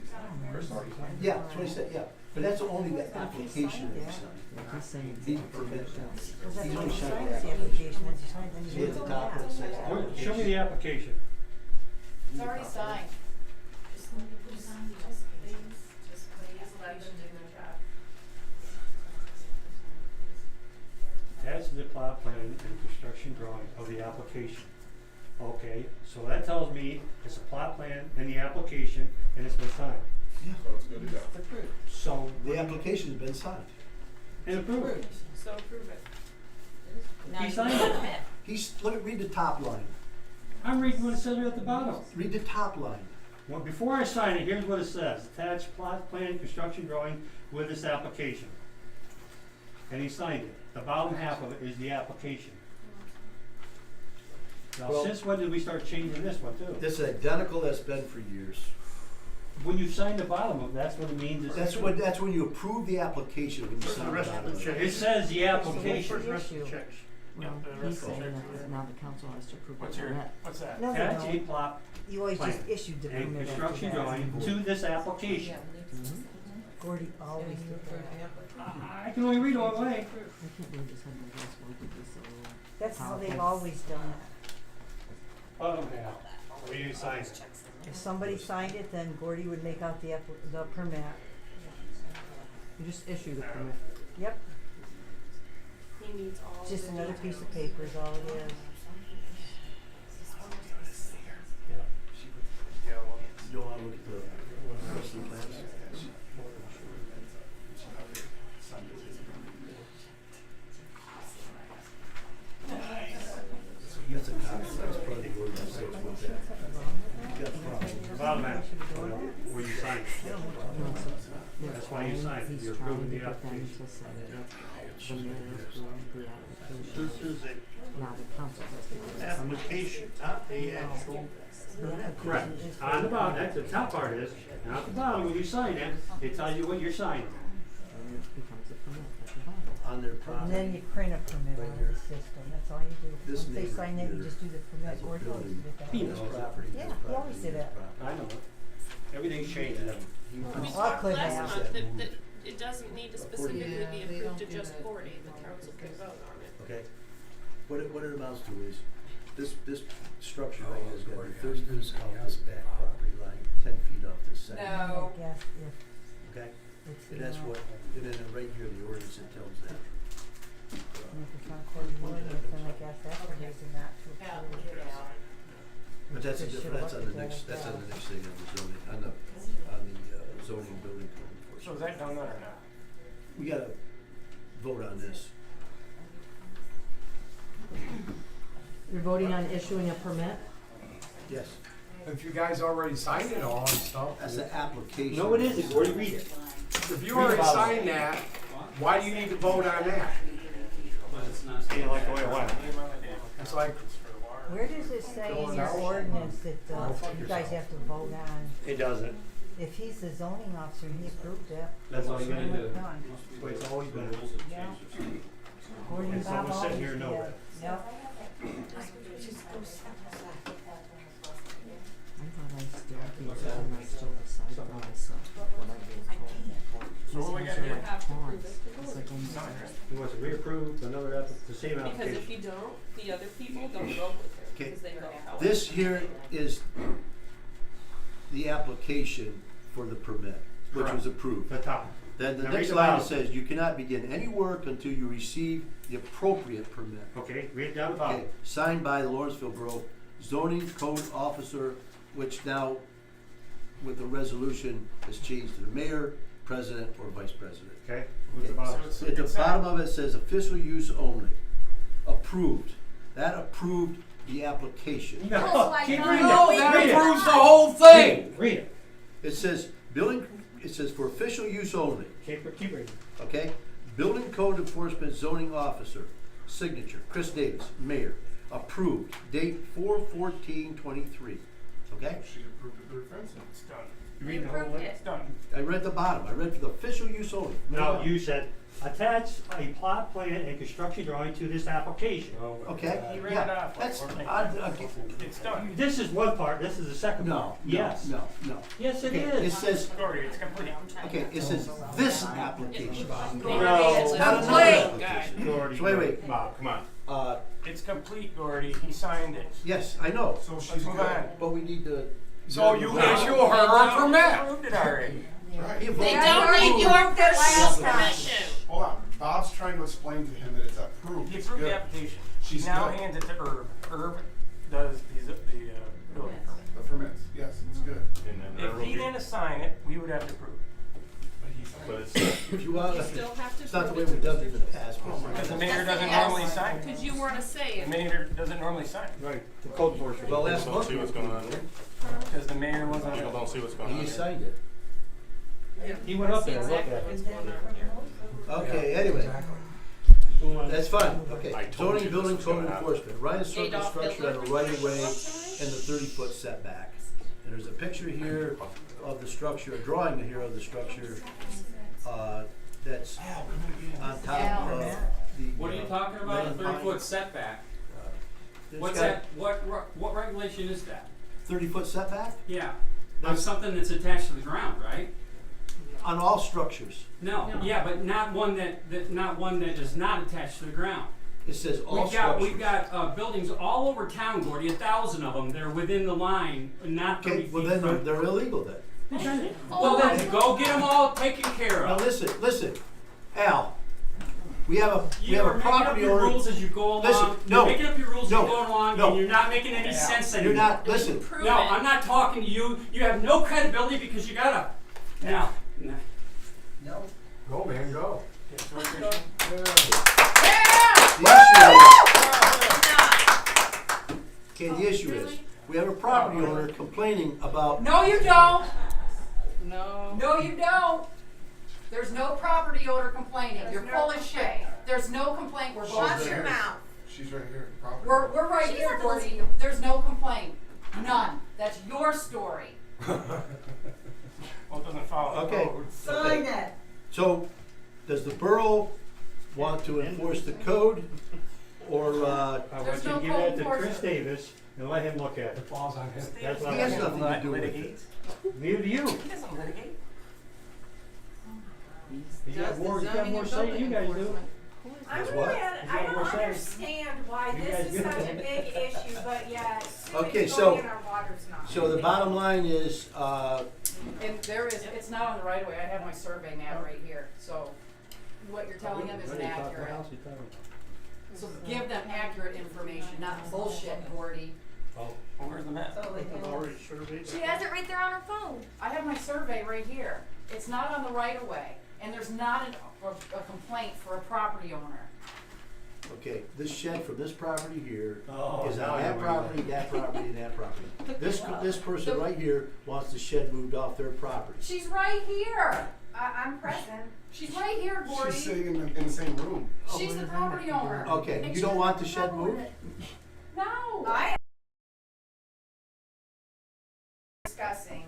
Yeah, that's what he said, yeah. But that's only the application that he signed. He's saying. He's permitted. Well, that's He's what only he signed signs the the application. application, once you sign, then See you at do the it. top, it says Show me the application. It's already signed. Just please let them do their job. That's the plot plan and construction drawing of the application. Okay, so that tells me it's a plot plan and the application, and it's been signed. Yeah. So it's good to go. It's approved. So, The application's been signed. and approved. So approve it. Now He you signed can it. submit. Read the top line. I'm reading what it says right at the bottom. Read the top line. Well, before I sign it, here's what it says. Attached plot plan, construction drawing with this application. And he signed it. The bottom half of it is the application. Now, Well- since when did we start changing this one too? This is identical as been for years. When you sign the bottom of it, that's what it means. Is That's when you approve the application, when you sign the bottom of it. It says the application. Well, he's saying that now the council has to approve the What's your, permit. what's that? No, they Attach a don't. plot You always just plan issued the and permit after construction that. drawing to this application. Gordy always did that. I can only read all the way. I can't believe this happened to us, why did this so? That's how they've always done it. Bottom half. We didn't sign it. If somebody signed it, then Gordy would make out the permit. You just issue the permit. Yep, He needs all of just the another piece of details. paper is all it is. You don't wanna look at the rest of the plans? That's a copy, that's part of the ordinance, so it's with that. You got the problem. Bottom half, where you sign it. That's why you sign it. You're approving the application. The mayor approved the application. This is Now the council has to do an it. application, not a actual. Correct. On the bottom, that's the top part is, not the bottom, when you sign it, it tells you what you're signing. And it becomes a permit at the bottom. On their And property. then you print a permit Right on here. the system, that's all you do. This Once they neighbor sign that, you here just do the permit, has a Gordy always building. did that. He His knows. property, Yeah, his he always property, did his that. property. I know it. Everything's changed. He We wants- talked could last have. month that it doesn't need to specifically be Yeah, they approved don't to do just that. 40, the council can vote on it. Okay, what it amounts to is, this structure right here is gonna be 30 feet off this back property line, 10 feet off this side. No. I guess if Okay, it's, and that's what, and then right here, the ordinance, it tells that. and if it's not Gordy ordinance, then I guess that's the reason not to Yeah, approve it. But that's a Just different, that's on the should've next, looked at that's on that. the next thing on the zoning, on the zoning building code So enforcement. is that done then or not? we gotta vote on this. You're voting on issuing a permit? Yes. If you guys already signed it all and stuff. That's an application. No, it isn't, Gordy, read it. If you already signed that, why do you need to vote on that? Ain't like the way I want it. It's like, Where does it say in your ordinance that you guys have to vote on? It doesn't. If he's the zoning officer, he approved it. That's all you gotta do. Done. That's the way it's always been. Yeah. Gordon And Bob someone sitting always here did. know that. Yep. So what we gotta do? He wants to reapprove another the same Because application. if you don't, the other people don't go with it, Okay. because they go how. This here is the application for the permit, which was approved. The top. Then the Now next read it line aloud. says, you cannot begin any work until you receive the appropriate permit. Okay, read it down the bottom. Okay, signed by the Lawrenceville Borough zoning code officer, which now, with the resolution, is changed to the mayor, president, or vice president. Okay, what's the bottom? At the bottom of it says official use only, approved. That approved the application. No, keep reading no, it. that Read it. approves the whole thing. Read it. It says building, it says for official use only, Keep reading. okay? Building code enforcement zoning officer, signature, Chris Davis, mayor, approved, date 4/14/23, okay? She approved it through fencing. It's done. You read the whole approved thing? it. It's done. I read the bottom, I read for the official use only. No, you said attach a plot plan and construction drawing to this application. Okay, You read it yeah, off. that's, It's done. This is one part, this is the second no, part. no, Yes. no, no. Yes, it Okay, it is. says, Gordy, it's complete. okay, it says this application. No. It's Not another complete. application. Gordy. So wait. Bob, come on. It's complete, Gordy. He signed it. Yes, I know, So she's move on. but we need to. So you issue her a permit. Approved it already. Right. He They voted don't to need approve. your Last permission. Hold on, Bob's trying to explain to him that it's approved. He It's approved good. the application. She's Now good. hands it to Herb. Herb does the building permit. The permits, yes, it's good. If he didn't assign it, we would have to approve it. But he signed it. If you want, You still have to it's not the way prove we've it. done it in the past. Because the mayor doesn't normally sign it. Because you weren't a say The it. mayor doesn't normally sign it. Right, the code enforcement. Well, last month. see what's going on. Because the mayor wasn't. People don't see what's going on. He signed it. He went up there and looked at it. What's going on here. Okay, anyway, that's fine, okay. I told Zoning, you building, this was code gonna happen. enforcement, Ryan Circle Adolf structure Hitler. on a right of way and the 30-foot setback. And there's a picture here of the structure, a drawing here of the structure, that's on top of the. What are you talking about, a land pine. 30-foot setback? It's What's got that, what regulation is that? 30-foot setback Yeah, That's- on something that's attached to the ground, right? on all structures. No, yeah, but not one that is not attached to the ground. It says all structures. We've got buildings all over town, Gordy, 1,000 of them, they're within the line, not 30 Okay, feet well then from. they're illegal then. Well, then, go get them all taken care Now of. listen, Al, we have a You are making up property your owner. rules as you go along. Listen, no, You're making up your rules as no, you go along, no. and you're not making any sense anymore. You're not, listen, Prove No, it. I'm not talking to you. You have no credibility because you gotta. Now, Go, man, go. the issue is, we have a property owner complaining about. No, you don't. No. No, you don't. There's no property owner complaining. You're full of shit. There's no complaint. We're Watch both your here. mouth. She's right here. Property. We're right She's here, not Gordy. listening. There's no complaint. None. That's your story. Well, it doesn't follow the Okay. code. Sign it. So, does the borough want to enforce the code, or, I want There's you no to give that to code Chris enforcement. Davis and let him look at It it. falls on him. That's what he I has want. nothing to do with it. Litigate. Neither do you. He doesn't litigate. He's got more say than you guys do. I'm That's really what? I don't understand why You this guys is get such a it. big issue, but yet Okay, sewage so- going in our water's not. So the bottom line is, And there is, it's not on the right of way. I have my survey map right here. So what you're telling them is inaccurate. So give them accurate information, not bullshit, Gordy. Well, where's the map? She has it right there on her phone. I have my survey right here. It's not on the right of way. and there's not a complaint for a property owner. Okay, this shed from this property here Oh, is now on I that know property, that property, and that property. This person right here wants the shed moved off their property. She's right here. I'm present. She's right here, Gordy. She's sitting in the same room. She's the property owner. Okay, you don't want the shed moved? No. I am discussing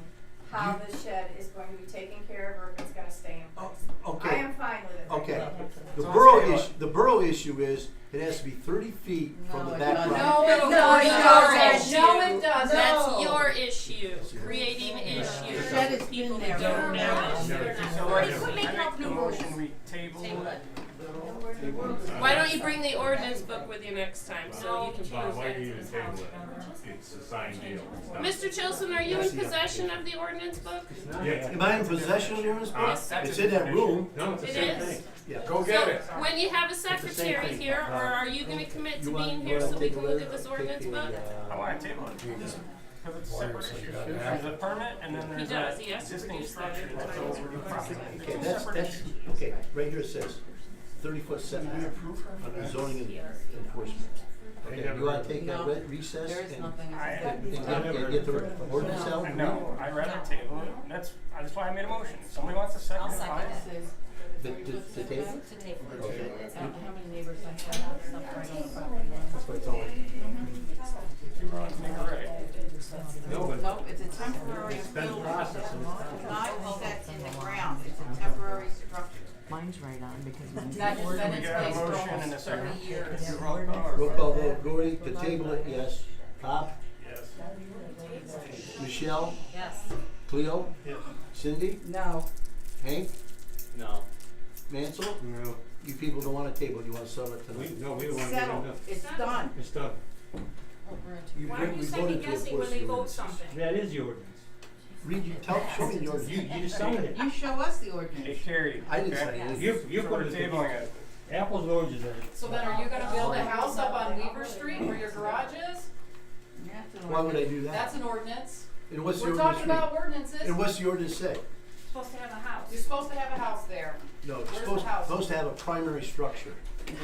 how the shed is going to be taken care of or if it's gonna stay in place. I Okay, am fine with it. okay. The So borough let's tell you issue, the borough issue is, it has to be 30 feet from the back property. No, it No, doesn't. it doesn't. No, it doesn't. That's your issue, creating issues Shed with has people been who there. don't know. So Hey, I quit making up make new a motion, rules. we table it. Why don't you bring the ordinance book with you next time so you can Bob, prove why do it? you even table it? It's a signed deal. Mr. Chilson, are you in possession of the ordinance book? Am I in possession of the ordinance book? Yes, sir. It's in that room. No, it's the It same is. thing. Yeah. Go get So, it. when you have a secretary thing. here, or are you gonna commit to You want- being you here wanna so we take can a look look- at this take ordinance a, book? I want to table it. Because it's a separate issue. There's a permit and then He there's does, an he has to existing produce that structure every that's time. over the property. Okay, Two that's, separate issues. okay, right here it says 30-foot setback under zoning enforcement. Okay, you wanna take that recess There is and nothing. and get the ordinance out? I know, I'd rather table it. That's why I made a motion. If somebody wants a second, I'll it's second fine. it. The table? To table it. Okay. How many neighbors I have stuff right on the property line? That's what it's only. Two wrongs make a right. No, but Nope, it's a temporary it's been building. processed and It's not set in the ground, it's a temporary structure. Mine's right on because mine's. That has been We in got a place for motion and a almost second. 30 years. Roll call. Roll call vote, Gordy, to table it, yes. Bob? Yes. Michelle? Yes. Cleo? Yes. Cindy? No. Hank? No. Mansell? No, You people don't want a table, you want to settle it we, tonight? no, we don't want to get Settled, enough. it's done. It's done. Why are you We second voted to guessing enforce when they the vote ordinance. something? That is the ordinance. Read, show me the ordinance. You just signed it. You show us the It ordinance. carried. I didn't okay? sign it. You So put we're it tabling it. Apples and oranges in it. So then are you gonna build a house up on Weaver Street where your garage is? Yeah, it's an Why would I ordinance. do that? That's an ordinance. And what's the We're ordinance talking about read? ordinances. And what's the ordinance say? Supposed to have a house. You're supposed to have a house there. No, it's Where's supposed, the house? supposed to have a primary structure.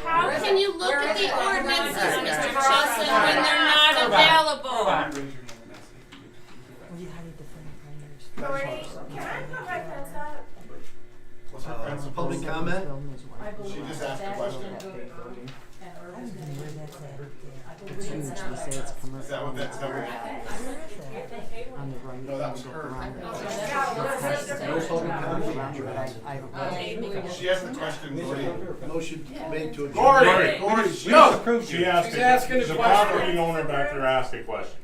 How Where is can it? you look Where at is the it? ordinances, Where is it? Mr. Where is it? Chilson, when they're not Hold available? on. How do you define a primary Gordy, can I put my fence up? What's her friend's Public comment? She just asked a question. It's huge, they say it's commercial. Is that what that's on the right. No, that was her. No public comment? She asked a question, Gordy. Motion made to adjourn. Gordy! Gordy! We just approved She you. asked, She's asking the a question. property owner back there asked a question.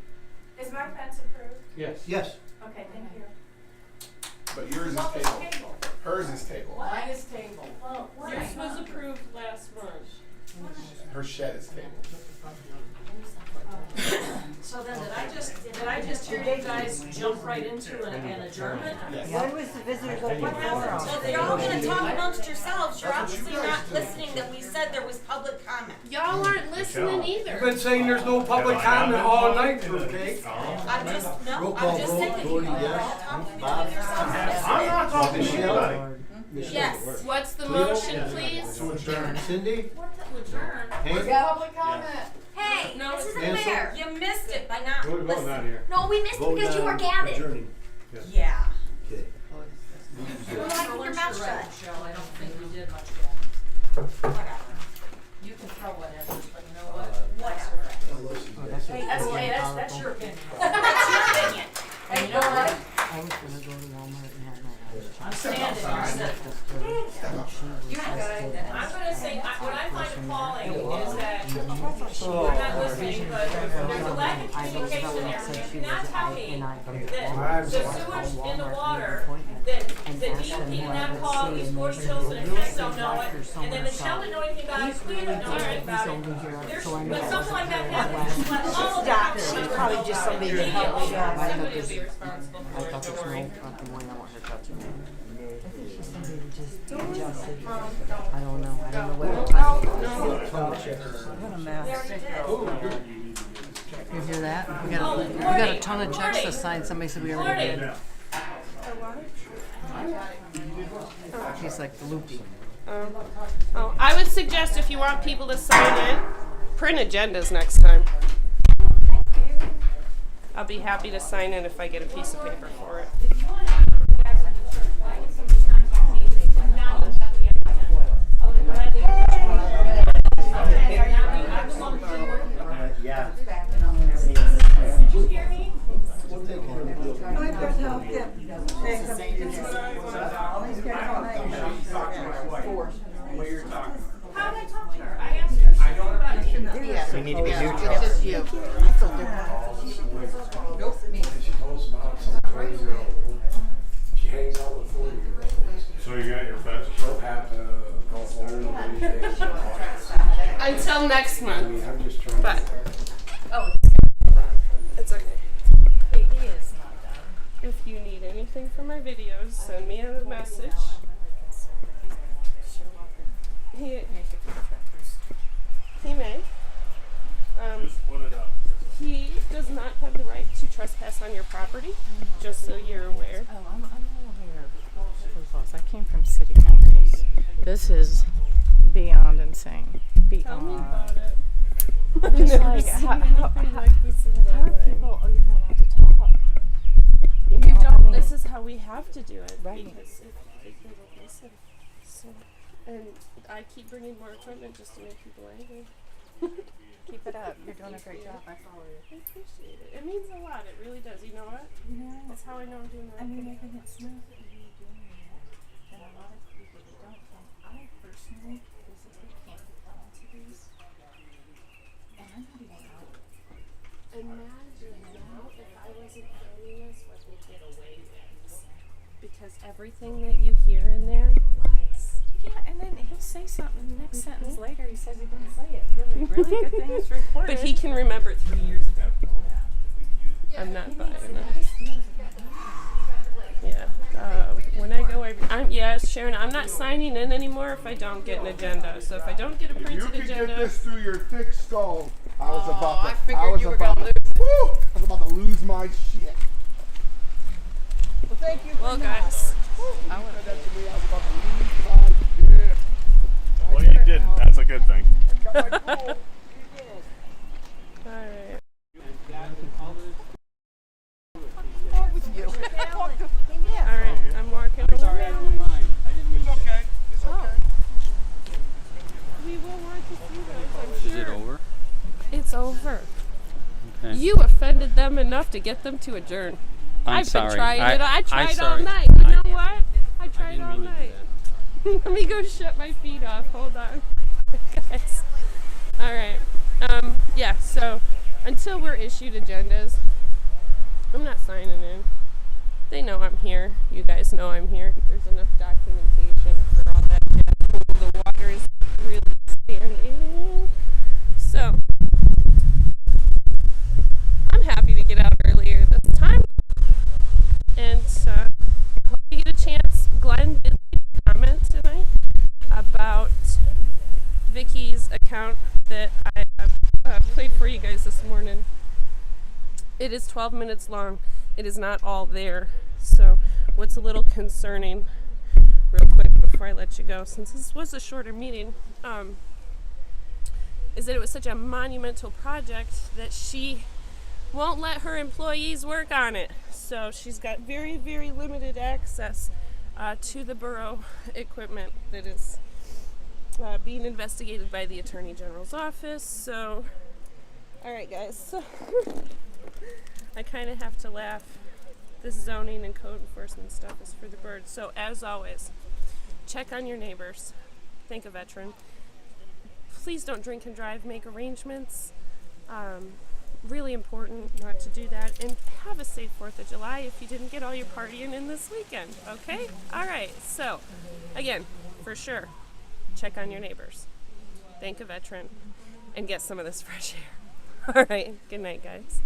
Is my fence approved? Yes. Yes. Okay, thank you. But yours is What was table. table? Hers is table. Mine is table. Well, what? Yours was approved last month. Her shed is table. So then, did I just hear you guys jump right into an adjournment? Yes. When was the visitors open forum? So if you're all gonna talk amongst yourselves, you're obviously not listening that we said there was public comment. Y'all aren't listening You've either. been saying there's no public comment all night, fruitcake. I'm just, Roll no, call I'm just vote, saying, Gordy, you're all yes. talking Bob? amongst yourselves. I'm not talking to anybody. Michelle? Yes. What's the Cleo? motion, please? To adjourn. Cindy? Adjourn. We Hank? got public comment. Hey, No, this it's isn't Ansel? fair. You missed it by not We're voting on listening. here. No, we missed it Vote because you were on gabbing. adjourning. Yeah. Okay. You don't like your mouth shut. Michelle, I don't think we did much damage. Whatever. You can throw whatever, but you know what? Whatever. That's your opinion. That's your opinion. Hey, you know what? I was gonna go to Walmart and have my I'm standing, you're sitting. You good. I'm gonna say, what I find appalling is that we're not listening, but there's a lack of communication there. You cannot tell me that the sewage in the water, that DEP did not call East Forest Hills and Kent don't know it, and then Michelle didn't know anything about it, Cleo didn't know anything about it. There's, when something like that happens, let all of Stop, the it's probably just somebody to help me out. Somebody will be responsible I for it, thought don't the worry. smoke from when I want her touching me. I think she's somebody to just adjust it. I don't know. I don't know what. What a mess. You hear that? We got a ton of checks to sign. Somebody said we already did. I wanted. She's like loopy. Oh, I would suggest if you want people to sign in, print agendas next time. I'll be happy to sign in if I get a piece of paper for it. Yeah. Did you hear me? How did I talk to her? I asked her. She We need to be neutral. It's just you. I feel different. She told us about some 20-year-old. She hangs out with 40-year-olds. So you got your fence? She'll have to go home and anything. Until next I month. mean, I'm just trying But to. it's okay. He is not done. If you need anything from my videos, send me a message. He may. Just put it up. He does not have the right to trespass on your property, just so you're aware. Oh, I'm not aware. I came from city councils. This is beyond insane. Beyond. Tell me about it. I'm just Never like, seen how anything like this in my are life. people even allowed to talk? You know, I don't. mean, This is how we have to do it. Right. Because if they don't listen. So, and I keep bringing more equipment just to make people angry. keep it up. You're doing a great job. I follow you. I appreciate it. It means a lot. It really does. You know what? That's how I know I'm doing the right thing. Making it smooth for you doing it. And a lot of people that don't think I personally physically can't get down to these. And I'm not even out. Imagine now if I wasn't filming this, what we'd get away with. Because everything that you hear in there lies. Yeah, and then he'll say something. The next sentence later, he says he didn't say it. Really, really good thing it's recorded. But he can remember 3 years ago. I'm not buying it. Yeah. When I go every, yes, Sharon, I'm not signing in anymore if I don't get an agenda. So if I don't get a If you printed could agenda, get this through your thick skull, I was about to. I figured you were gonna lose. Woo, I was about to lose my shit. Well, thank you. well, guys. I would have said that to me. I was about to lose my shit. Well, you didn't. That's a good thing. Got my cool. You did. All right. All right. I'm walking away. It's okay. It's okay. We will want to see those, I'm sure. Is it over? It's over. Okay. You offended them enough to get them to adjourn. I've sorry. been trying it. I I'm tried all sorry. night. You know what? I tried didn't all mean to do night. Let me go shut my feet off. Hold on. Guys. All right. Yeah, so until we're issued agendas, I'm not signing in. They know I'm here. You guys know I'm here. There's enough documentation for all that. The water is really standing. So, I'm happy to get out earlier this time. And hope you get a chance. Glenn did comment tonight about Vicky's account that I played for you guys this morning. It is 12 minutes long. It is not all there. So what's a little concerning, real quick before I let you go, since this was a shorter meeting, is that it was such a monumental project that she won't let her employees work on it. So she's got very, very limited access to the borough equipment that is being investigated by the Attorney General's office. So, all right, guys. So I kind of have to laugh. This zoning and code enforcement stuff is for the birds. So as always, check on your neighbors. Thank a veteran. Please don't drink and drive. Make arrangements. Really important not to do that. And have a safe 4th of July if you didn't get all your partying in this weekend. Okay? All right. So, again, for sure, check on your neighbors. Thank a veteran. And get some of this fresh air. All right. Good night, guys.